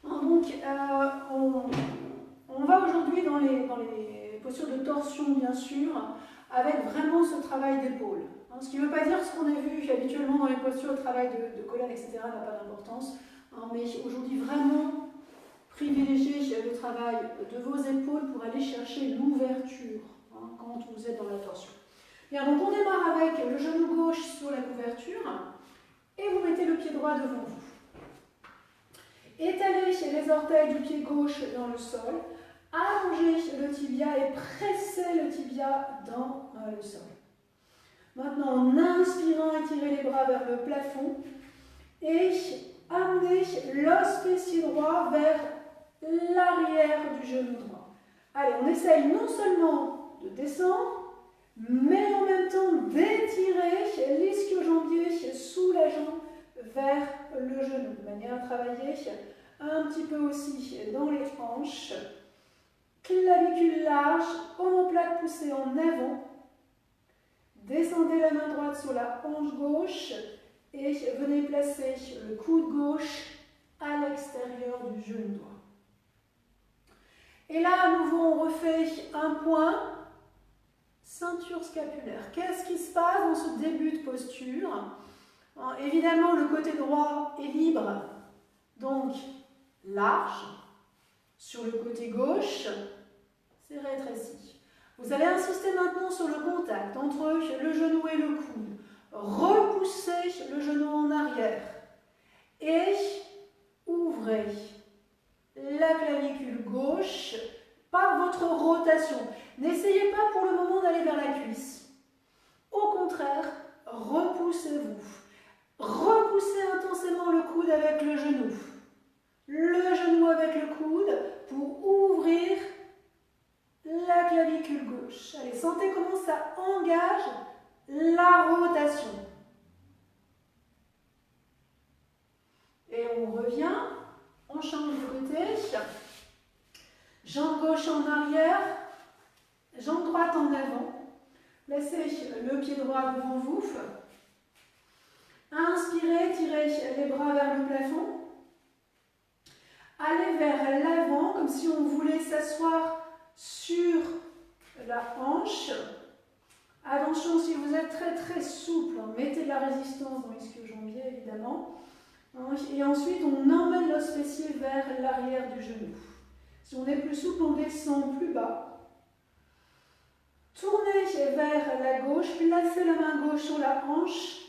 Donc, on va aujourd'hui dans les postures de torsion, bien sûr, avec vraiment ce travail d'épaule. Ce qui ne veut pas dire ce qu'on a vu habituellement dans les postures, le travail de colonne, etc., n'a pas d'importance. Mais aujourd'hui, vraiment, privilégiez le travail de vos épaules pour aller chercher l'ouverture quand vous êtes dans la torsion. Bien, donc on démarre avec le genou gauche sur la couverture et vous mettez le pied droit devant vous. Étalez les orteils du pied gauche dans le sol, allongez le tibia et pressez le tibia dans le sol. Maintenant, en inspirant, étirez les bras vers le plafond et amenez l'os fessier droit vers l'arrière du genou droit. Allez, on essaye non seulement de descendre, mais en même temps d'étirer l'ischio-jambier sous la jambe vers le genou, de manière à travailler un petit peu aussi dans les hanches. Clavicule large, omoplate poussée en avant. Descendez la main droite sur la hanche gauche et venez placer le coude gauche à l'extérieur du genou droit. Et là, à nouveau, on refait un point, ceinture scapulaire. Qu'est-ce qui se passe dans ce début de posture? Évidemment, le côté droit est libre, donc large. Sur le côté gauche, c'est rétréci. Vous allez insister maintenant sur le contact entre le genou et le coude. Repoussez le genou en arrière et ouvrez la clavicule gauche par votre rotation. N'essayez pas pour le moment d'aller vers la cuisse. Au contraire, repoussez-vous. Repoussez intensément le coude avec le genou avec le coude pour ouvrir la clavicule gauche. Allez, sentez comment ça engage la rotation. Et on revient, on change de côté. Jambe gauche en arrière, jambe droite en avant. Laissez le pied droit devant vous. Inspirez, tirez les bras vers le plafond. Allez vers l'avant, comme si on voulait s'asseoir sur la hanche. Attention, si vous êtes très très souple, mettez de la résistance dans l'ischio-jambier évidemment. Et ensuite, on emmène l'os fessier vers l'arrière du genou. Si on est plus souple, on descend plus bas. Tournez vers la gauche, placez la main gauche sur la hanche,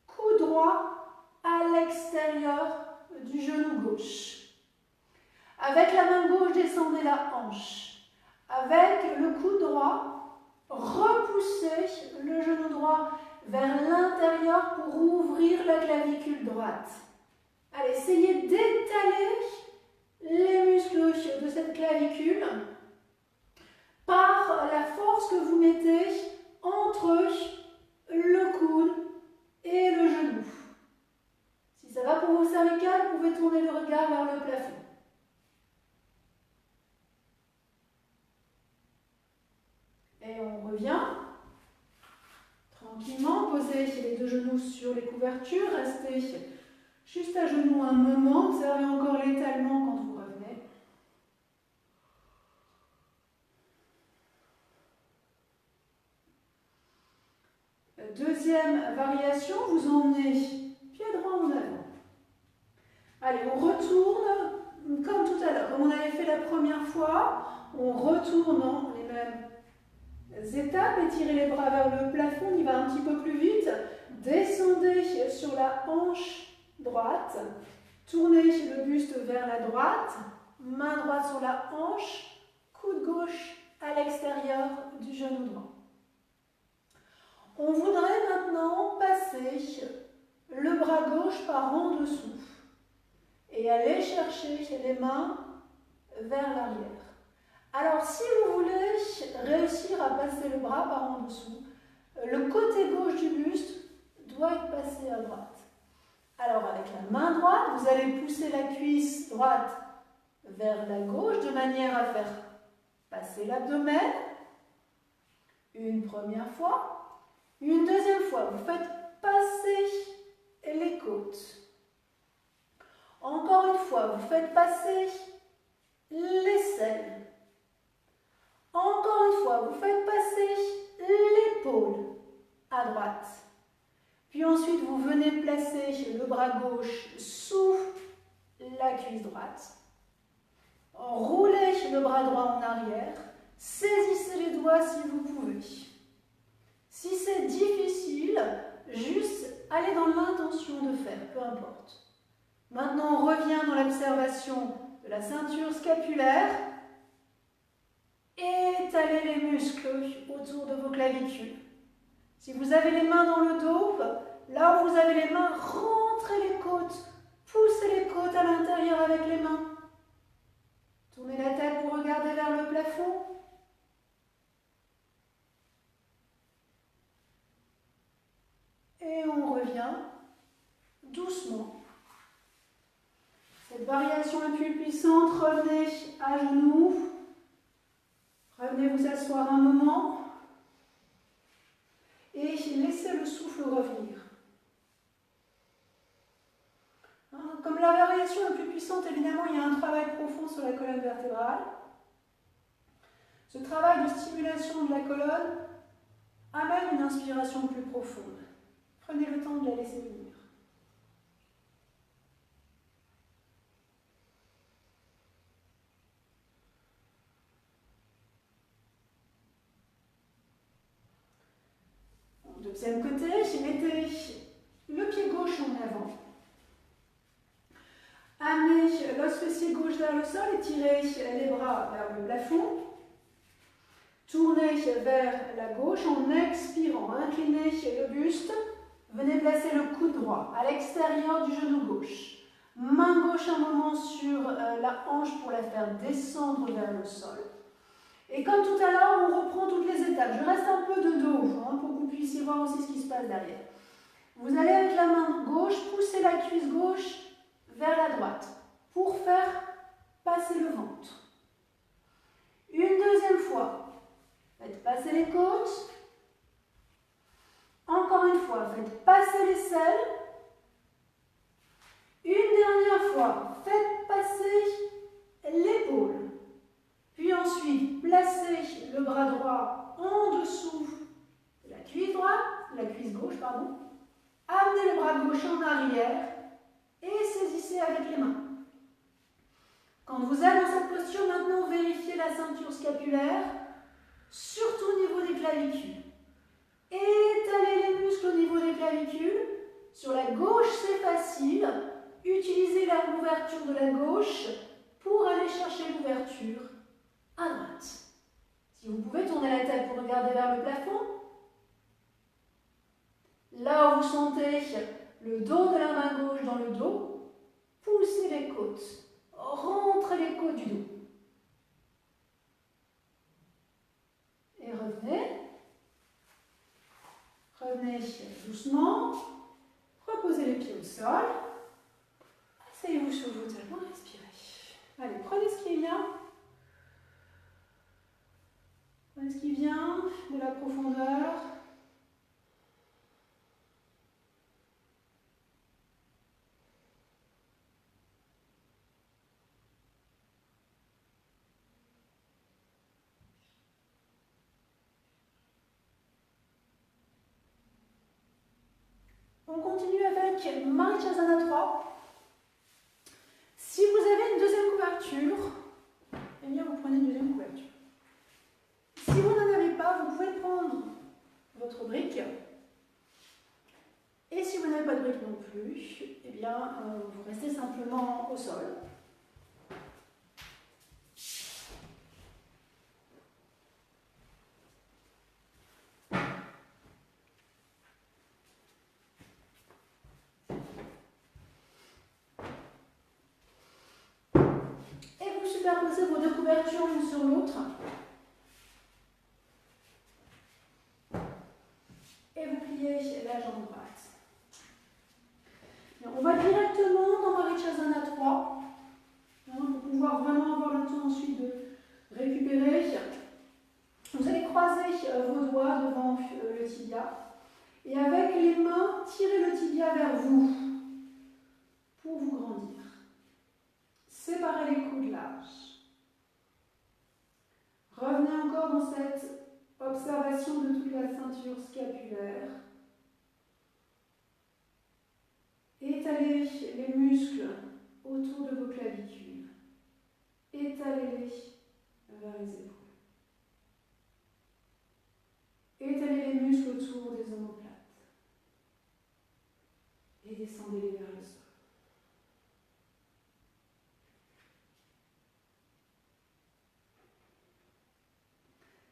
coude droit à l'extérieur du genou gauche. Avec la main gauche, descendez la hanche. Avec le coude droit, repoussez le genou droit vers l'intérieur pour ouvrir la clavicule droite. Allez, essayez d'étaler les muscles de cette clavicule par la force que vous mettez entre le coude et le genou. Si ça va pour vos cervicales, vous pouvez tourner le regard vers le plafond. Et on revient. Tranquillement, posez les deux genoux sur les couvertures, restez juste à genoux un moment, observez encore l'étalement quand vous revenez. Deuxième variation, vous emmenez pied droit en avant. Allez, on retourne comme tout à l'heure, comme on avait fait la première fois, on retourne dans les mêmes étapes, étirez les bras vers le plafond, on y va un petit peu plus vite. Descendez sur la hanche droite, tournez le buste vers la droite, main droite sur la hanche, coude gauche à l'extérieur du genou droit. On voudrait maintenant passer le bras gauche par en dessous et aller chercher les mains vers l'arrière. Alors, si vous voulez réussir à passer le bras par en dessous, le côté gauche du buste doit être passé à droite. Alors, avec la main droite, vous allez pousser la cuisse droite vers la gauche de manière à faire passer l'abdomen. Une première fois. Une deuxième fois, vous faites passer les côtes. Encore une fois, vous faites passer l'aisselle. Encore une fois, vous faites passer l'épaule à droite. Puis ensuite, vous venez placer le bras gauche sous la cuisse droite. Roulez le bras droit en arrière. Saisissez les doigts si vous pouvez. Si c'est difficile, juste allez dans l'intention de faire, peu importe. Maintenant, on revient dans l'observation de la ceinture scapulaire. Étalez les muscles autour de vos clavicules. Si vous avez les mains dans le dos, là où vous avez les mains, rentrez les côtes. Poussez les côtes à l'intérieur avec les mains. Tournez la tête pour regarder vers le plafond. Et on revient doucement. Cette variation un peu puissante, revenez à genoux. Revenez vous asseoir un moment. Et laissez le souffle revenir. Comme la variation la plus puissante, évidemment, il y a un travail profond sur la colonne vertébrale. Ce travail de stimulation de la colonne amène une inspiration plus profonde. Prenez le temps de la laisser venir. Deuxième côté, mettez le pied gauche en avant. Amenez l'os fessier gauche vers le sol et tirez les bras vers le plafond. Tournez vers la gauche en expirant. Inclinez le buste. Venez placer le coude droit à l'extérieur du genou gauche. Main gauche un moment sur la hanche pour la faire descendre vers le sol. Et comme tout à l'heure, on reprend toutes les étapes. Je reste un peu de dos pour que vous puissiez voir aussi ce qui se passe derrière. Vous allez avec la main gauche pousser la cuisse gauche vers la droite pour faire passer le ventre. Une deuxième fois, faites passer les côtes. Encore une fois, faites passer les selles. Une dernière fois, faites passer l'épaule. Puis ensuite, placez le bras droit en dessous de la cuisse gauche, pardon. Amenez le bras gauche en arrière et saisissez avec les mains. Quand vous êtes dans cette posture, maintenant vérifiez la ceinture scapulaire, surtout au niveau des clavicules. Étalez les muscles au niveau des clavicules. Sur la gauche, c'est facile. Utilisez l'ouverture de la gauche pour aller chercher l'ouverture à droite. Si vous pouvez tourner la tête pour regarder vers le plafond, là où vous sentez le dos de la main gauche dans le dos, poussez les côtes, rentrez les côtes du dos. Et revenez. Revenez doucement, reposez les pieds au sol, asseyez-vous sur vos talons, respirez. Allez, prenez ce qui vient. Prenez ce qui vient de la profondeur. On continue avec Marichyasana 3. Si vous avez une deuxième couverture, eh bien vous prenez une deuxième couverture. Si vous n'en avez pas, vous pouvez prendre votre brique. Et si vous n'avez pas de brique non plus, eh bien vous restez simplement au sol. Superposez vos deux couvertures l'une sur l'autre. Et vous pliez la jambe droite. On va directement dans Marichyasana 3 pour pouvoir vraiment avoir le temps ensuite de récupérer. Vous allez croiser vos doigts devant le tibia et avec les mains, tirez le tibia vers vous pour vous grandir. Séparez les coudes larges. Revenez encore dans cette observation de toute la ceinture scapulaire. Étalez les muscles autour de vos clavicules. Étalez-les vers les épaules. Étalez les muscles autour des omoplates. Et descendez-les vers le sol.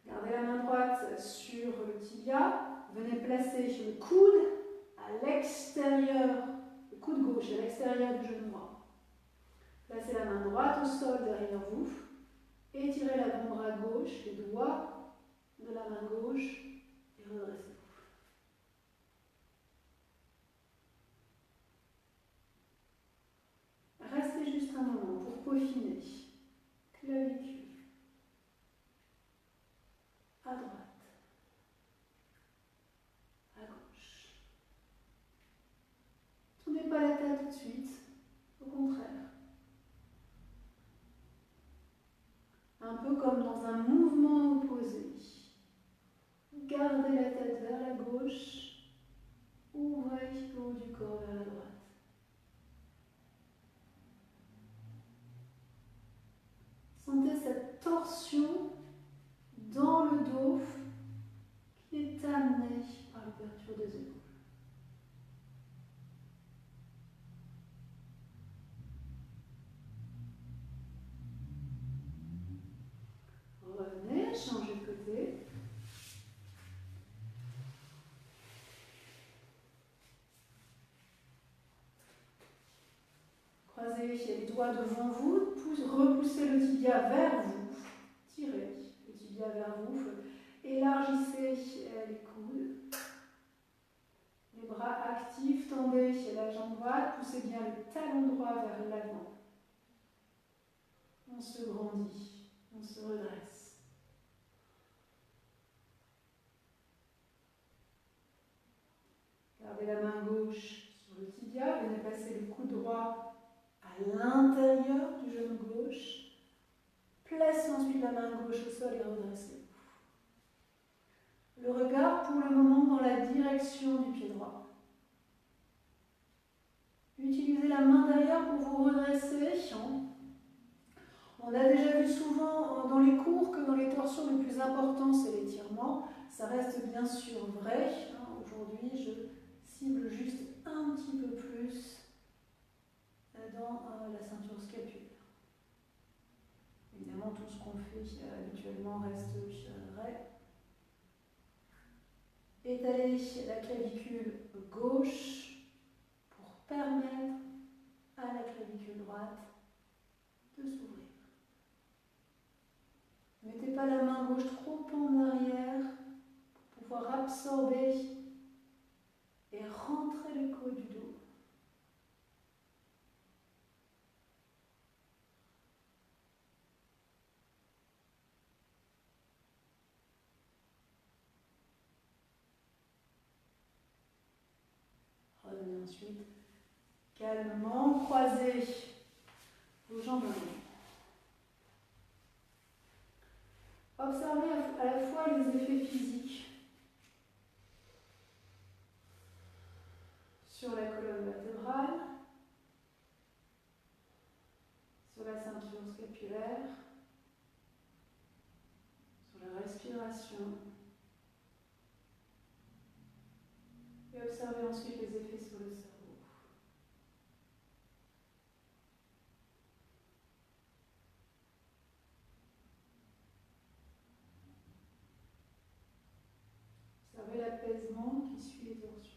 Gardez la main droite sur le tibia. Venez placer le coude à l'extérieur, le coude gauche à l'extérieur du genou droit. Placez la main droite au sol derrière vous. Étirez l'avant-bras gauche, les doigts de la main gauche et redressez-vous. Restez juste un moment. de suite. Au contraire. Un peu comme dans un mouvement opposé. Gardez la tête vers la gauche. Ouvrez le haut du corps vers la droite. Sentez cette torsion dans le dos qui est amenée par l'ouverture des épaules. Revenez, changez de côté. Croisez les doigts devant vous, repoussez le tibia vers vous, tirez le tibia vers vous, élargissez les coudes, les bras actifs, tendez la jambe droite, poussez bien le talon droit vers l'avant. On se grandit, on se redresse. Gardez la main gauche sur le tibia, venez passer le coude droit à l'intérieur du genou gauche. Placez ensuite la main gauche au sol et redressez. Le regard pour le moment dans la direction du pied droit. Utilisez la main derrière pour vous redresser. On a déjà vu souvent dans les cours que dans les torsions, le plus important c'est l'étirement. Ça reste bien sûr vrai. Aujourd'hui, je cible juste un petit peu plus dans la ceinture scapulaire. Évidemment, tout ce qu'on fait habituellement reste vrai. Étalez la clavicule gauche pour permettre à la clavicule droite de s'ouvrir. Ne mettez pas la main gauche trop en arrière pour pouvoir absorber et rentrer le creux du dos. Revenez ensuite calmement, croisez vos jambes en l'air. Observez à la fois les effets physiques sur la colonne vertébrale, sur la ceinture scapulaire, sur la respiration, et observez ensuite les effets sur le cerveau. Observez l'apaisement qui suit les torsions.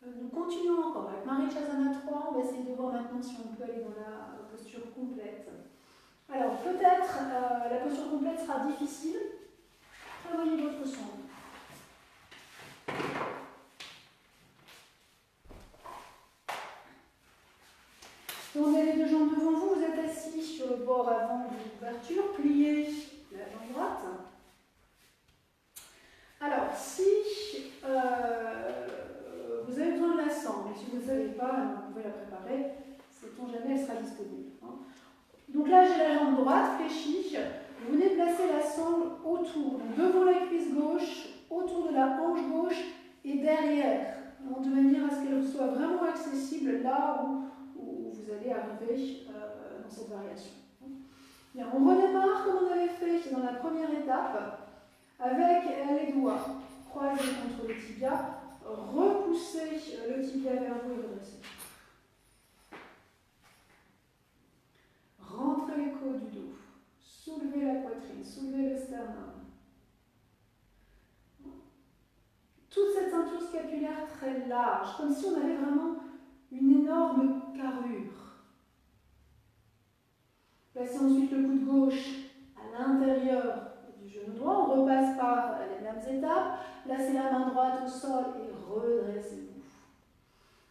Nous continuons encore avec Marichyasana 3. On va essayer de voir maintenant si on peut aller dans la posture complète. Alors, peut-être la posture complète sera difficile. Prévoyez votre centre. Tendez les deux jambes devant vous. Vous êtes assis sur le bord avant de l'ouverture. Pliez la jambe droite. Alors, si vous avez besoin de la sangle, si vous ne savez pas, vous pouvez la préparer, sait-on jamais, elle sera disponible. Donc là, j'ai la jambe droite fléchie. Vous venez placer la sangle autour, donc devant la cuisse gauche, autour de la hanche gauche et derrière, de manière à ce qu'elle soit vraiment accessible là où vous allez arriver dans cette variation. Bien, on redémarre comme on avait fait dans la première étape, avec les doigts croisés contre le tibia. Repoussez le tibia vers vous et redressez. Rentrez les côtes du dos. Soulevez la poitrine, soulevez le sternum. Toute cette ceinture scapulaire très large, comme si on avait vraiment une énorme carrure. Placez ensuite le coude gauche à l'intérieur du genou droit. On repasse par les mêmes étapes. Placez la main droite au sol et redressez-vous.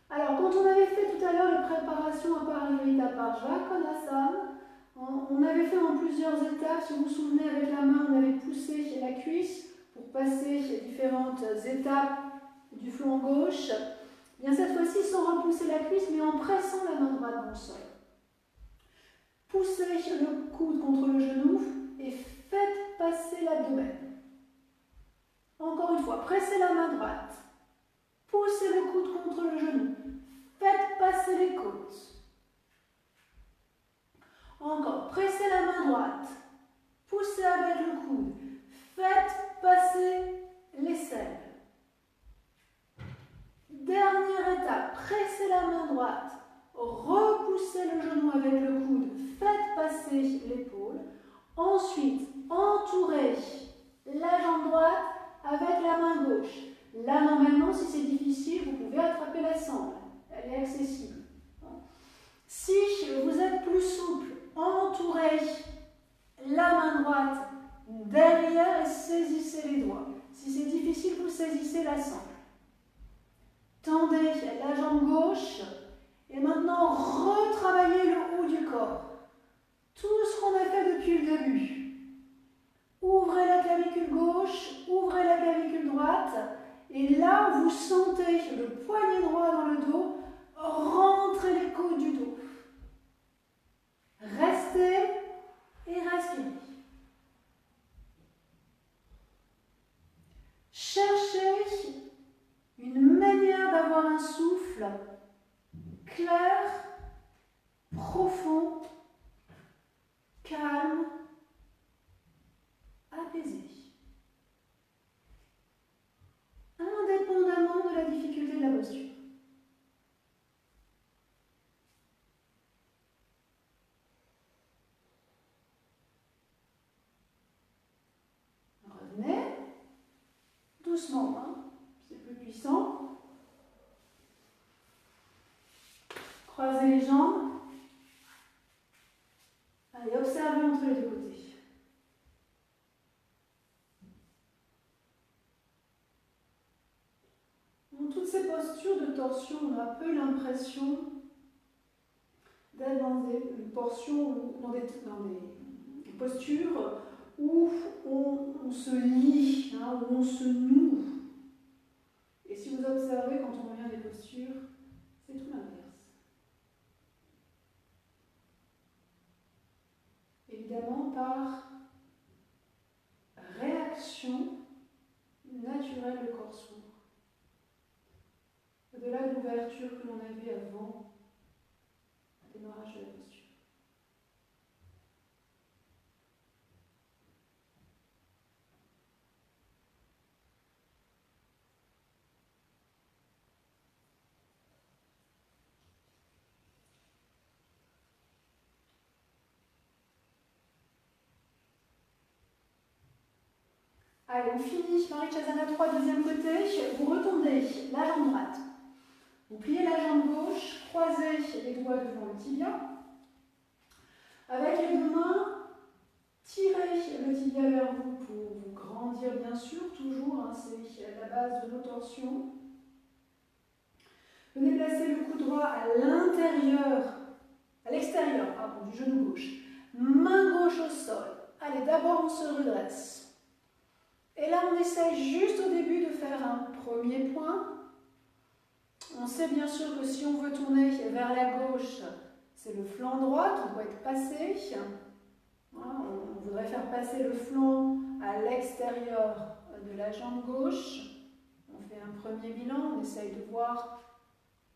Alors, quand on avait fait tout à l'heure les préparations à Parivritta Konasana, on avait fait en plusieurs étapes. Si vous vous souvenez, avec la main, on avait poussé la cuisse pour passer les différentes étapes du flanc gauche. Bien cette fois-ci, sans repousser la cuisse, mais en pressant la main droite dans le sol. Poussez le coude contre le genou et faites passer l'abdomen. Encore une fois, pressez la main droite. Poussez le coude contre le genou. Faites passer les côtes. Encore, pressez la main droite. Poussez avec le coude. Faites passer l'aisselle. Dernière étape, pressez la main droite. Repoussez le genou avec le coude. Faites passer l'épaule. Ensuite, entourez la jambe droite avec la main gauche. Là, normalement, si c'est difficile, vous pouvez attraper la sangle. Elle est accessible. Si vous êtes plus souple, entourez la main droite derrière et saisissez les doigts. Si c'est difficile, vous saisissez la sangle. Tendez la jambe gauche et maintenant retravaillez le haut du corps. Tout ce qu'on a fait depuis le début. Ouvrez la clavicule gauche, ouvrez la clavicule droite. Et là, vous sentez le poignet droit dans le dos, rentrez les côtes du dos. Restez et respirez. Cherchez une manière d'avoir un souffle clair, profond, calme, apaisé. Indépendamment de la difficulté de la posture. Revenez, doucement, hein, c'est plus puissant. Croisez les jambes. Allez, observez entre les deux côtés. Dans toutes ces postures de torsion, on a un peu l'impression d'être dans des portions, dans des postures où on se lie, hein, où on se noue. Et si vous observez, quand on revient des postures, c'est tout l'inverse. Évidemment, par réaction naturelle du corps sourd. Au-delà de l'ouverture que l'on avait avant le démarrage de la posture. Allez, on finit Marichyasana 3, deuxième côté. Vous retendez la jambe droite. Vous pliez la jambe gauche, croisez les doigts devant le tibia. Avec les deux mains, tirez le tibia vers vous pour vous grandir, bien sûr, toujours, hein, c'est la base de nos torsions. Venez placer le coude droit à l'extérieur du genou gauche. Main gauche au sol. Allez, d'abord on se redresse. Et là, on essaie juste au début de faire un premier point. On sait bien sûr que si on veut tourner vers la gauche, c'est le flanc droit qui doit être passé. On voudrait faire passer le flanc à l'extérieur de la jambe gauche. On fait un premier bilan, on essaye de voir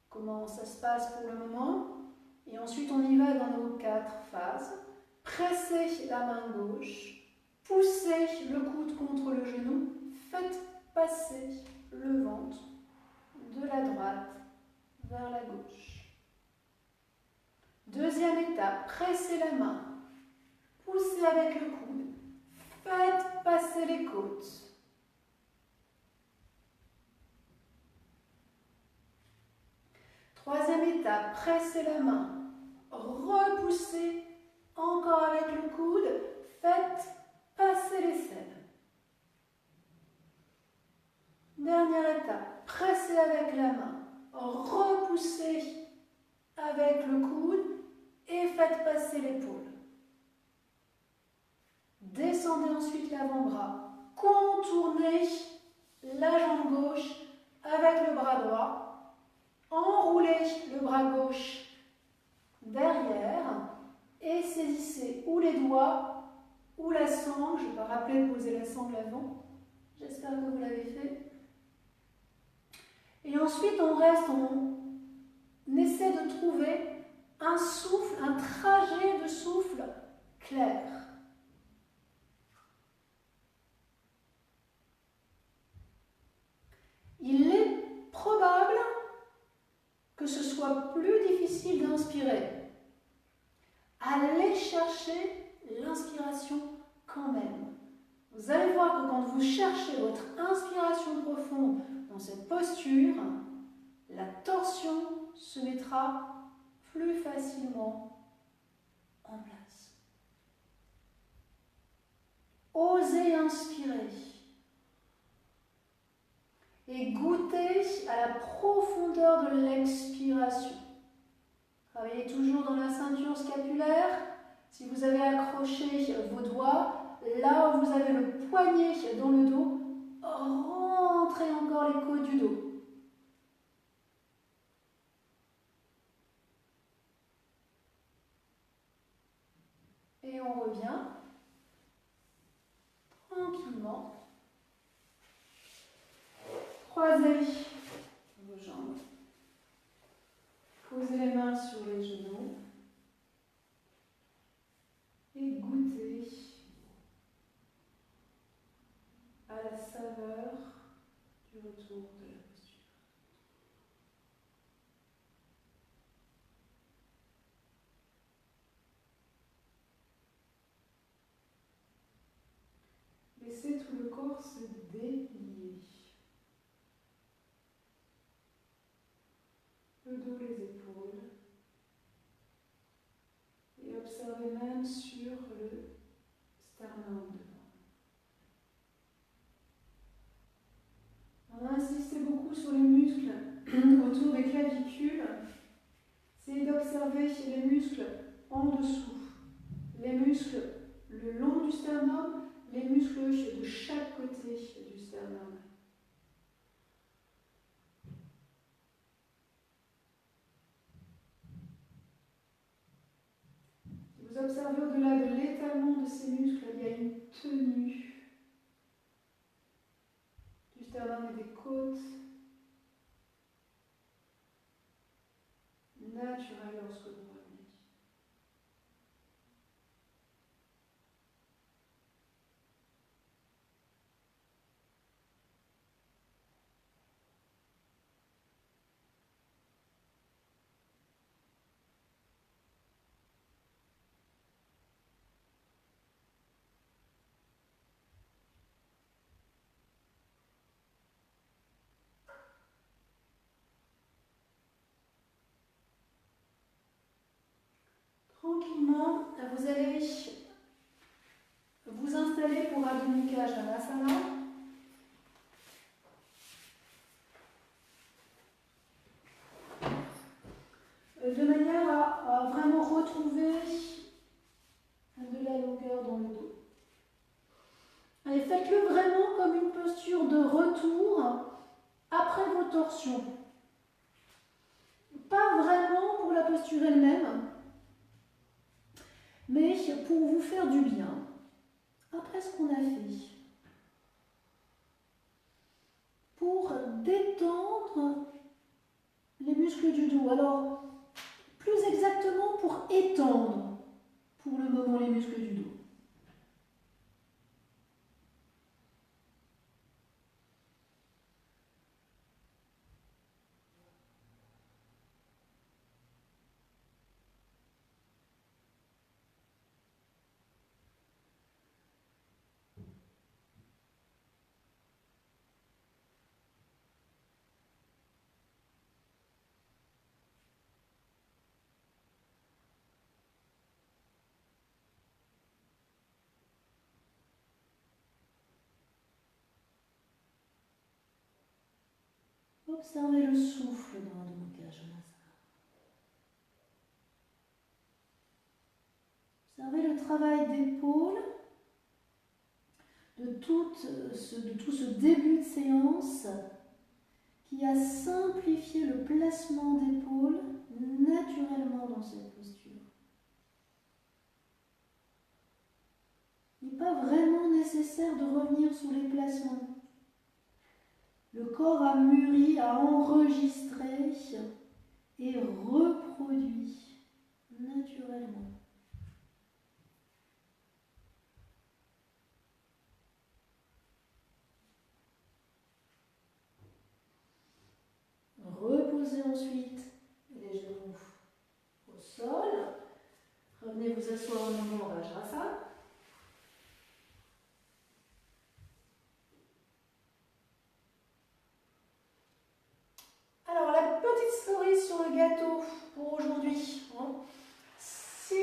comment ça se passe pour le moment. Et ensuite, on y va dans nos 4 phases. Pressez la main gauche. Poussez le coude contre le genou, faites passer le ventre de la droite vers la gauche. Deuxième étape, pressez la main, poussez avec le coude, faites passer les côtes. Troisième étape, pressez la main, repoussez encore avec le coude, faites passer l'aisselle. Descendez ensuite l'avant-bras. Contournez la jambe gauche avec le bras droit. Enroulez le bras gauche derrière et saisissez ou les doigts ou la sangle. Je ne vais pas rappeler de poser la sangle avant. J'espère que vous l'avez fait. Et ensuite, on reste, on essaie de trouver un souffle, un trajet de souffle clair. Il est probable que ce soit plus difficile d'inspirer. Allez chercher l'inspiration quand même. Vous allez voir que quand vous cherchez votre inspiration profonde dans cette posture, la torsion se mettra plus facilement en place. Osez inspirer et goûtez à la profondeur de l'expiration. Travaillez toujours dans la ceinture scapulaire. Si vous avez accroché vos doigts, là où vous avez le poignet dans le dos, rentrez encore les côtes du dos. Et on revient tranquillement. Croisez vos jambes. Posez les mains sur les genoux. Et goûtez à la saveur du retour de la posture. Laissez tout le corps se délier. Le dos, les épaules. Et observez même sur le sternum devant. On a insisté beaucoup sur les muscles autour des clavicules. Essayez d'observer les muscles en dessous, les muscles le long du sternum, les muscles de chaque côté du sternum. Si vous observez au-delà de l'étalement de ces muscles, il y a une tenue du sternum et des côtes naturelle lorsque vous revenez. Tranquillement, vous allez vous installer pour Adho Mukha Janasana. De manière à vraiment retrouver de la longueur dans le dos. Et faites-le vraiment comme une posture de retour après vos torsions. Pas vraiment pour la posture elle-même, mais pour vous faire du bien après ce qu'on a fait. Pour détendre les muscles du dos. Alors, plus exactement pour étendre pour le moment les muscles du dos. Observez le souffle dans Adho Mukha Janasana. Observez le travail d'épaule de tout ce début de séance qui a simplifié le placement d'épaule naturellement dans cette posture. Il n'est pas vraiment nécessaire de revenir sur les placements. Le corps a mûri, a enregistré et reproduit naturellement. Reposez ensuite les genoux au sol. Revenez vous asseoir au moment Vajrasana. Alors, la petite cerise sur le gâteau pour aujourd'hui. Si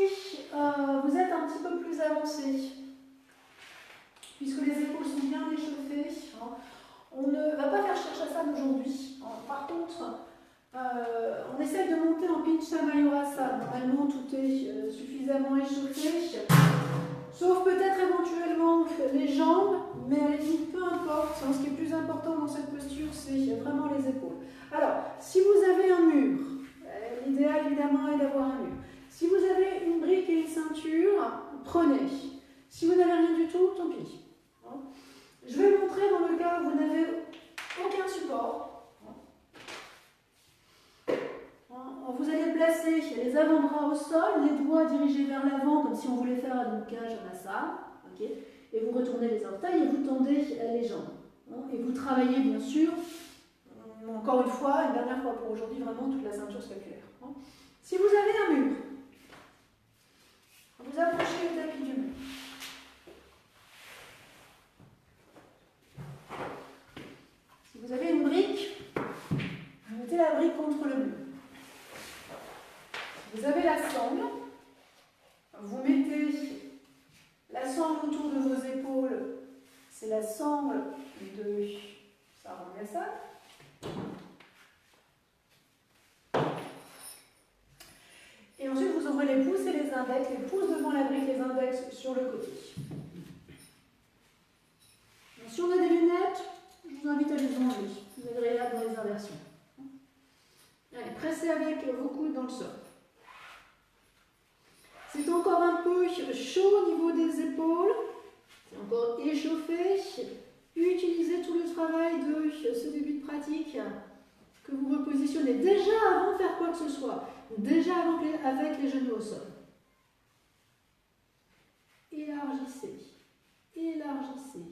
vous êtes un petit peu plus avancé, puisque les épaules sont bien échauffées, on ne va pas faire Shirshasana aujourd'hui. Par contre, on essaye de monter en Pincha Mayurasana. Normalement, tout est suffisamment échauffé, sauf peut-être éventuellement les jambes, mais à la limite, peu importe. Ce qui est plus important dans cette posture, c'est vraiment les épaules. Alors, si vous avez un mur, l'idéal évidemment est d'avoir un mur. Si vous avez une brique et une ceinture, prenez. Si vous n'avez rien du tout, tant pis. Je vais montrer dans le cas où vous n'avez aucun support. Vous allez placer les avant-bras au sol, les doigts dirigés vers l'avant, comme si on voulait faire un Mukha Svanasana. Okay. Et vous retournez les orteils et vous tendez les jambes. Et vous travaillez bien sûr, encore une fois, une dernière fois pour aujourd'hui, vraiment toute la ceinture scapulaire. Si vous avez un mur, vous approchez le tapis du mur. Si vous avez une brique, vous mettez la brique contre le mur. Vous avez la sangle, vous mettez la sangle autour de vos épaules, c'est la sangle de Sarvangasana. Et ensuite vous ouvrez les pouces et les index, les pouces devant la brique, les index sur le côté. Donc, si on a des lunettes, je vous invite à les enlever, c'est agréable dans les inversions. Allez, pressez avec vos coudes dans le sol. C'est encore un peu chaud au niveau des épaules, c'est encore échauffé. Utilisez tout le travail de ce début de pratique que vous repositionnez déjà avant de faire quoi que ce soit, déjà avec les genoux au sol. Élargissez, élargissez,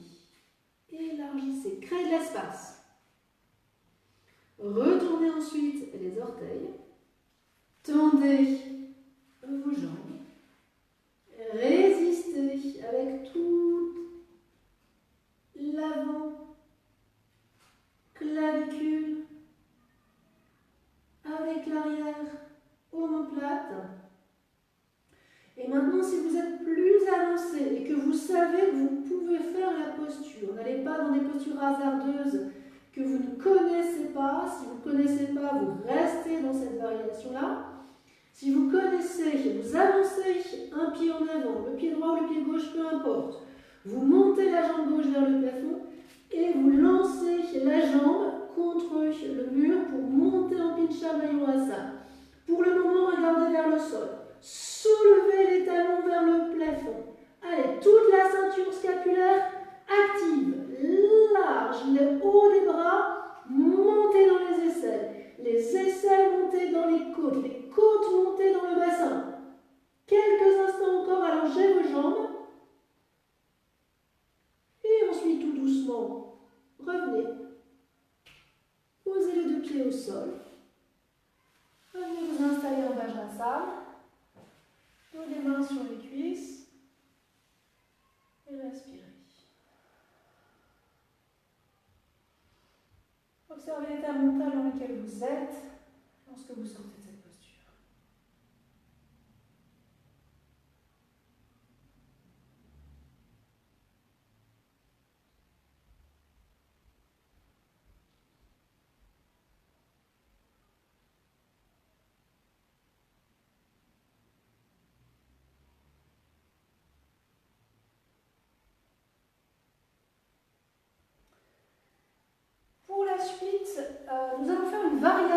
élargissez, créez de l'espace. Retournez ensuite les orteils, tendez vos jambes. Résistez avec tout l'avant, clavicule, avec l'arrière, omoplate. Et maintenant, si vous êtes plus avancé et que vous savez que vous pouvez faire la posture, n'allez pas dans des postures hasardeuses que vous ne connaissez pas. Si vous ne connaissez pas, vous restez dans cette variation-là. Si vous connaissez, vous avancez un pied en avant, le pied droit ou le pied gauche, peu importe. Vous montez la jambe gauche vers le plafond et vous lancez la jambe contre le mur pour monter en Pincha Mayurasana. Pour le moment, regardez vers le sol. Soulevez les talons vers le plafond. Allez, toute la ceinture scapulaire active, large, le haut des bras, montez dans les aisselles montées dans les côtes montées dans le bassin. Quelques instants encore, allongez vos jambes. Et ensuite, tout doucement, revenez. Posez les deux pieds au sol. Revenez vous installer en Vajrasana. Dos les mains sur les cuisses. Et respirez. Observez l'état mental dans lequel vous êtes lorsque vous sortez de cette posture.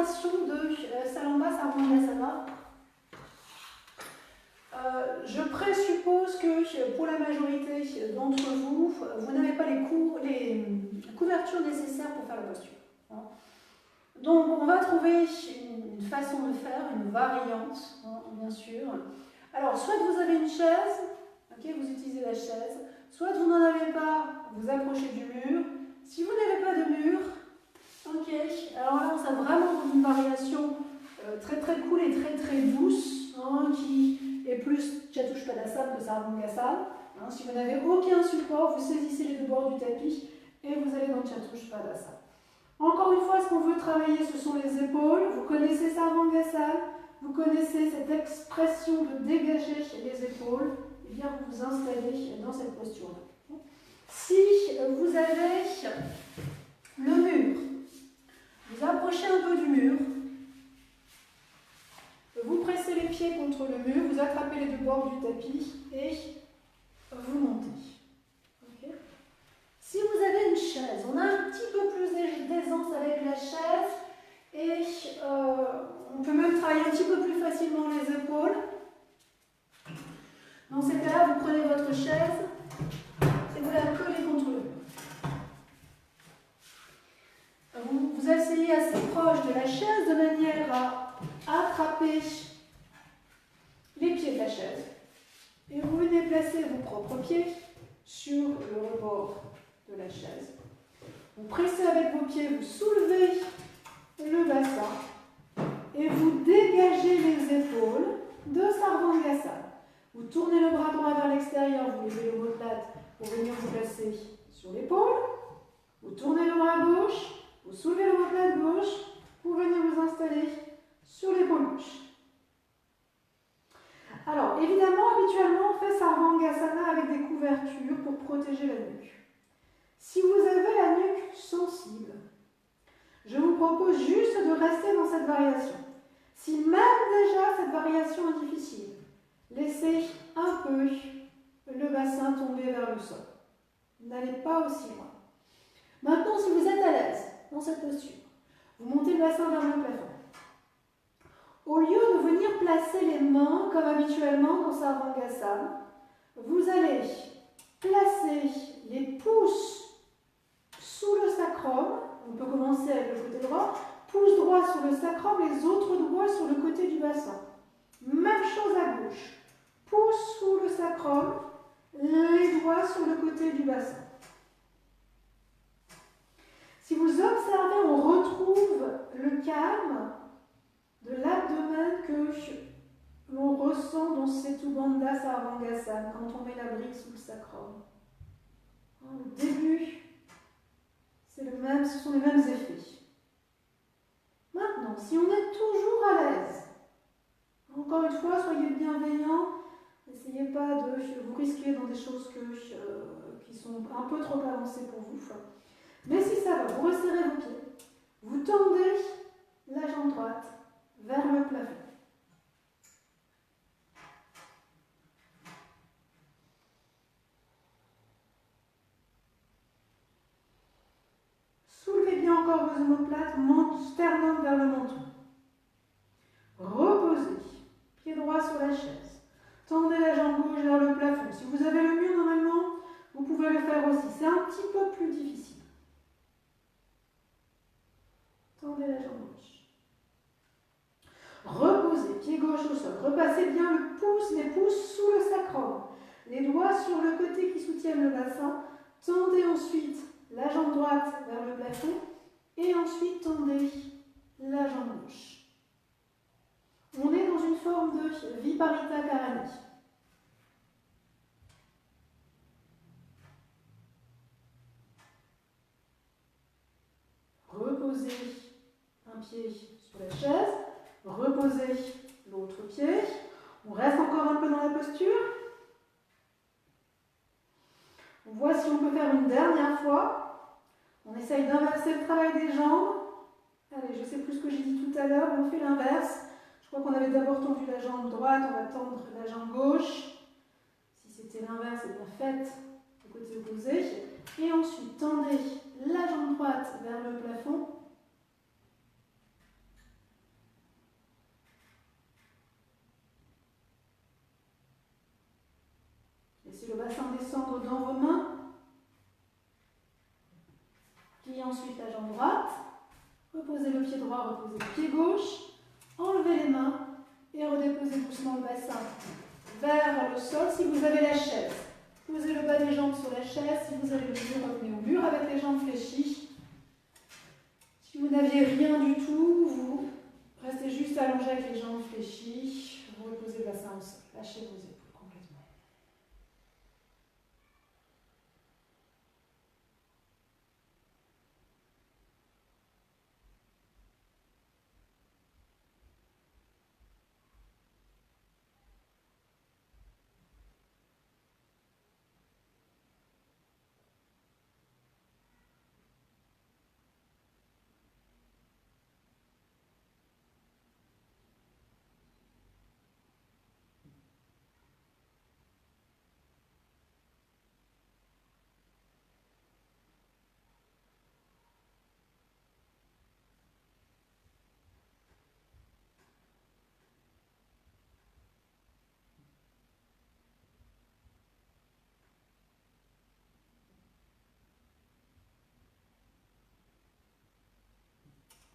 démonstration de Salamba Sarvangasana. Je présuppose que pour la majorité d'entre vous, vous n'avez pas les couvertures nécessaires pour faire la posture. Donc on va trouver une façon de faire, une variante, bien sûr. Alors soit vous avez une chaise, okay, vous utilisez la chaise, soit vous n'en avez pas, vous approchez du mur. Si vous n'avez pas de mur, ok, alors là on sera vraiment dans une variation très très cool et très très douce, qui est plus Chatuspadasana que Sarvangasana. Si vous n'avez aucun support, vous saisissez les deux bords du tapis et vous allez dans Chatuspadasana. Encore une fois, ce qu'on veut travailler, ce sont les épaules. Vous connaissez Sarvangasana, vous connaissez cette expression de dégager les épaules, et bien vous vous installez dans cette posture-là. Si vous avez le mur, vous approchez un peu du mur, vous pressez les pieds contre le mur, vous attrapez les deux bords du tapis et vous montez. Okay. Si vous avez une chaise, on a un petit peu plus d'aisance avec la chaise et on peut même travailler un petit peu plus facilement les épaules. Dans ces cas-là, vous prenez votre chaise et vous la collez contre le mur. Vous vous asseyez assez proche de la chaise de manière à attraper les pieds de la chaise et vous venez placer vos propres pieds sur le rebord de la chaise. Vous pressez avec vos pieds, vous soulevez le bassin et vous dégagez les épaules de Sarvangasana. Vous tournez le bras droit vers l'extérieur, vous levez l'omoplate pour venir vous placer sur l'épaule. Vous tournez le bras gauche, vous soulevez l'omoplate gauche pour venir vous installer sur l'épaule gauche. Alors, évidemment, habituellement, on fait Sarvangasana avec des couvertures pour protéger la nuque. Si vous avez la nuque sensible, je vous propose juste de rester dans cette variation. Si même déjà cette variation est difficile, laissez un peu le bassin tomber vers le sol. N'allez pas aussi loin. Maintenant, si vous êtes à l'aise dans cette posture, vous montez le bassin vers le plafond. Au lieu de venir placer les mains comme habituellement dans Sarvangasana, vous allez placer les pouces sous le sacrum. On peut commencer avec le côté droit. Pouce droit sur le sacrum, les autres doigts sur le côté du bassin. Même chose à gauche. Pouce sous le sacrum, les doigts sur le côté du bassin. Si vous observez, on retrouve le calme de l'abdomen que l'on ressent dans Setu Bandha Sarvangasana quand on met la brique sous le sacrum. Le début, c'est le même, ce sont les mêmes effets. Maintenant, si on est toujours à l'aise, encore une fois, soyez bienveillants, n'essayez pas de vous risquer dans des choses qui sont un peu trop avancées pour vous. Mais si ça va, vous resserrez vos pieds, vous tendez la jambe droite vers le plafond. Soulevez bien encore vos omoplates, sternum vers le menton. Reposez, pied droit sur la chaise. Tendez la jambe gauche vers le plafond. Si vous avez le mur, normalement, vous pouvez le faire aussi. C'est un petit peu plus difficile. Tendez la jambe gauche. Reposez, pied gauche au sol. Repassez bien les pouces sous le sacrum. Les doigts sur le côté qui soutiennent le bassin. Tendez ensuite la jambe droite vers le plafond. Et ensuite, tendez la jambe gauche. On est dans une forme de Viparita Karani. Reposez un pied sur la chaise, reposez l'autre pied. On reste encore un peu dans la posture. On voit si on peut faire une dernière fois. On essaye d'inverser le travail des jambes. Allez, je ne sais plus ce que j'ai dit tout à l'heure, mais on fait l'inverse. Je crois qu'on avait d'abord tendu la jambe droite, on va tendre la jambe gauche. Si c'était l'inverse, c'est bien fait du côté opposé. Et ensuite, tendez la jambe droite vers le plafond. Laissez le bassin descendre dans vos mains. Pliez ensuite la jambe droite. Reposez le pied droit, reposez le pied gauche. Enlevez les mains et redéposez doucement le bassin vers le sol si vous avez la chaise. Posez le bas des jambes sur la chaise. Si vous avez le mur, revenez au mur avec les jambes fléchies. Si vous n'aviez rien du tout, vous restez juste allongé avec les jambes fléchies. Vous reposez le bassin au sol. Lâchez vos épaules complètement.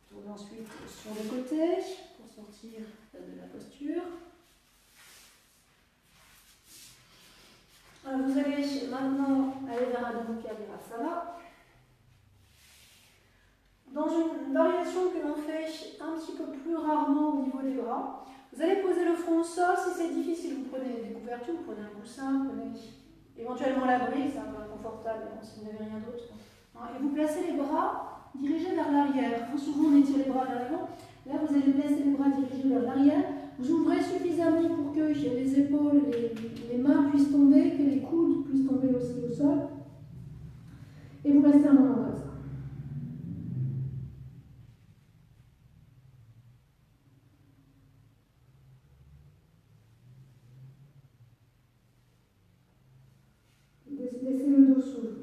Tournez ensuite sur le côté pour sortir de la posture. Vous allez maintenant aller vers Adho Virasana. Dans une variation que l'on fait un petit peu plus rarement au niveau des bras, vous allez poser le front au sol. Si c'est difficile, vous prenez des couvertures, vous prenez un coussin, vous prenez éventuellement l'abri, c'est un peu inconfortable si vous n'avez rien d'autre. Et vous placez les bras dirigés vers l'arrière. Souvent on étire les bras vers l'avant. Là, vous allez placer les bras dirigés vers l'arrière. Vous ouvrez suffisamment pour que les épaules, les mains puissent tomber, que les coudes puissent tomber aussi au sol. Et vous restez un moment comme ça. Laissez le dos s'ouvrir.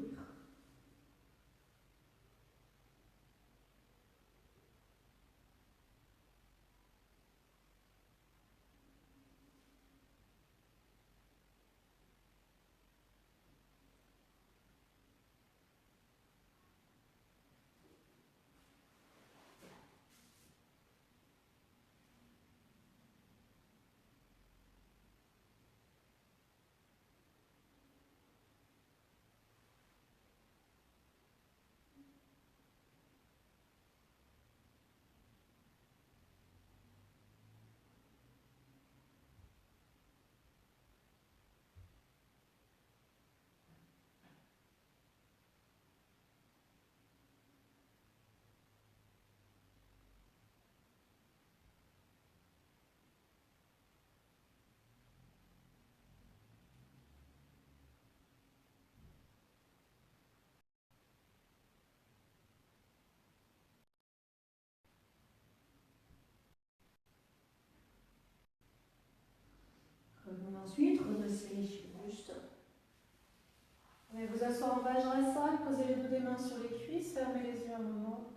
Ensuite, redressez le buste. Vous allez vous asseoir en Vajrasana, posez les deux des mains sur les cuisses, fermez les yeux un moment.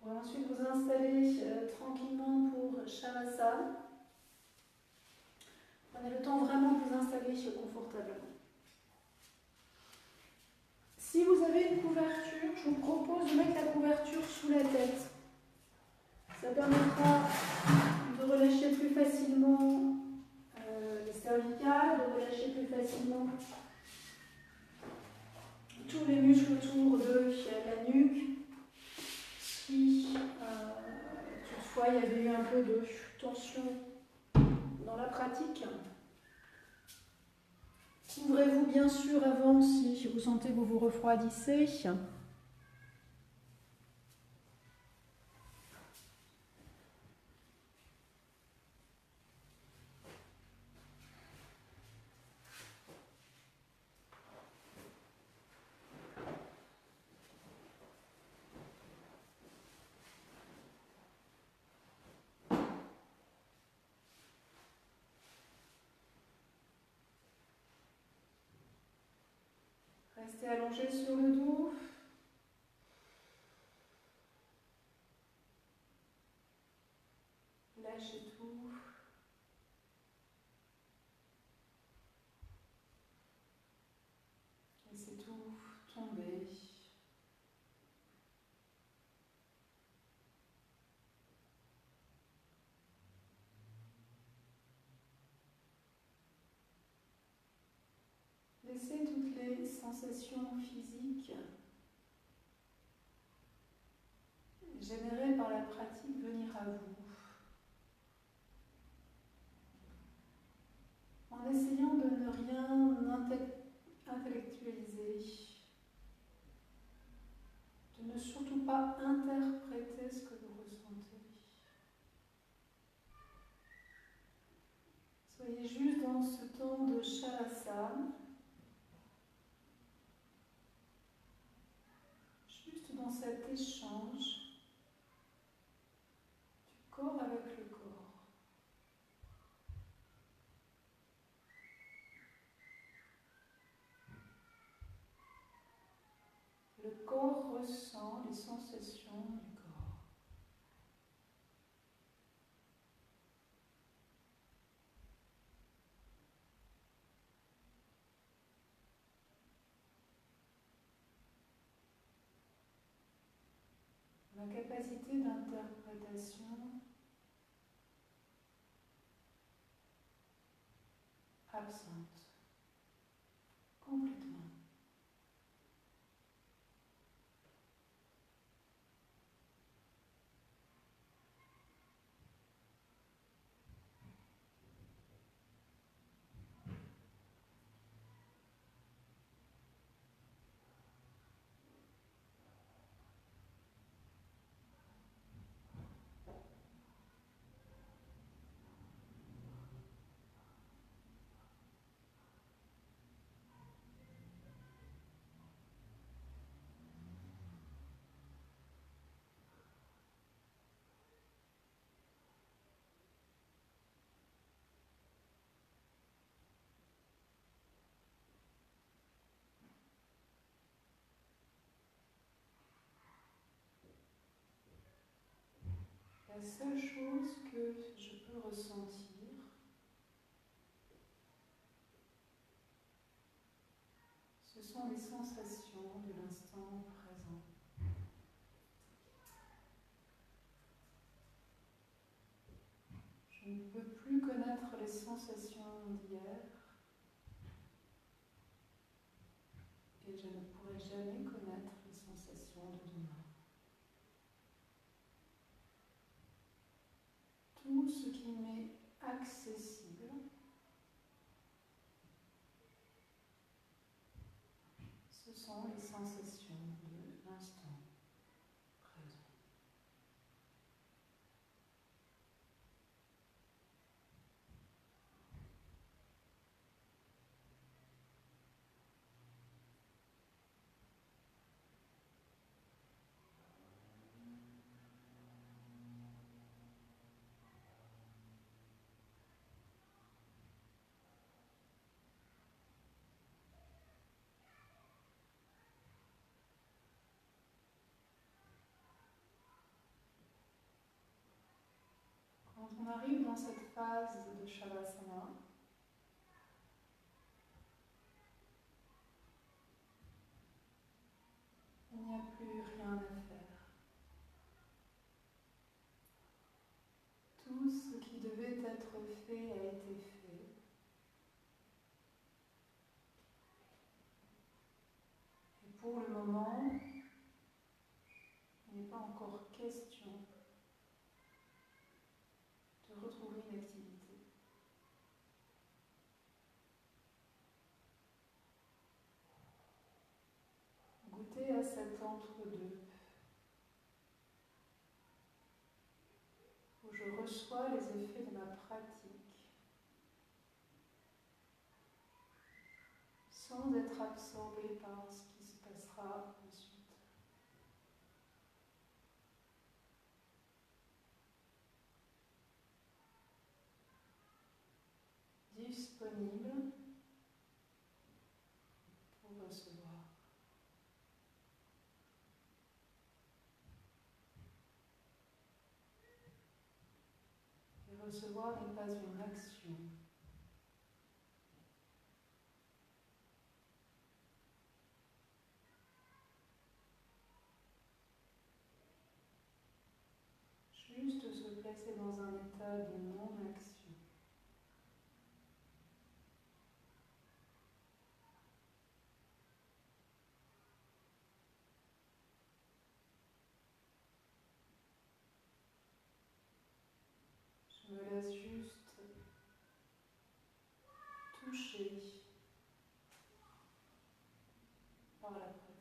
Vous allez ensuite vous installer tranquillement pour Shavasana. Prenez le temps vraiment de vous installer confortablement. Si vous avez une couverture, je vous propose de mettre la couverture sous la tête. Ça permettra de relâcher plus facilement les cervicales, de relâcher plus facilement tous les muscles autour de la nuque. Si toutefois il y avait eu un peu de tension dans la pratique, couvrez-vous bien sûr avant si vous sentez que vous vous refroidissez. Restez allongé sur le dos. Lâchez tout. Laissez tout tomber. Laissez toutes les sensations physiques générées par la pratique venir à vous, en essayant de ne rien intellectualiser, de ne surtout pas interpréter ce que vous ressentez. Soyez juste dans ce temps de Shavasana, juste dans cet échange du corps avec le corps. Le corps ressent les sensations du corps. La capacité d'interprétation absente, complètement. La seule chose que je peux ressentir, ce sont les sensations de l'instant présent. Je ne peux plus connaître les sensations d'hier et je ne pourrai jamais connaître les sensations de demain. Tout ce qui m'est accessible, ce sont les sensations de l'instant présent. Quand on arrive dans cette phase de Shavasana, il n'y a plus rien à faire. Tout ce qui devait être fait a été fait. Et pour le moment, il n'est pas encore question de retrouver une activité. Goûtez à cet entre-deux, où je reçois les effets de ma pratique, sans être absorbé par ce qui se passera ensuite. Disponible pour recevoir. Recevoir n'est pas une action. Juste se placer dans un état de non-action. Je me laisse juste toucher par la pratique.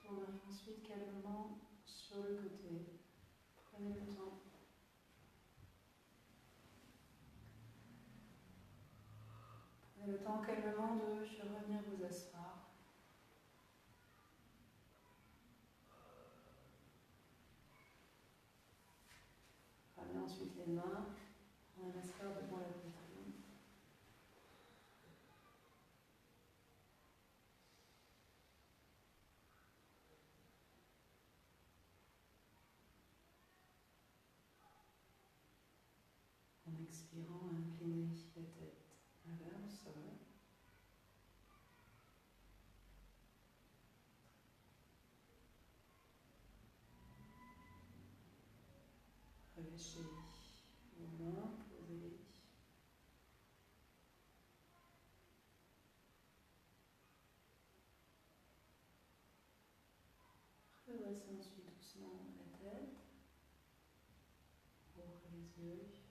Tournez ensuite calmement sur le côté. Prenez le temps. Prenez le temps calmement de revenir vous asseoir. Ramenez ensuite les mains. On va s'asseoir devant la poitrine. En expirant, inclinez la tête vers le sol. Relâchez vos mains, posez-les. Redressez ensuite doucement la tête. Ouvrez les yeux.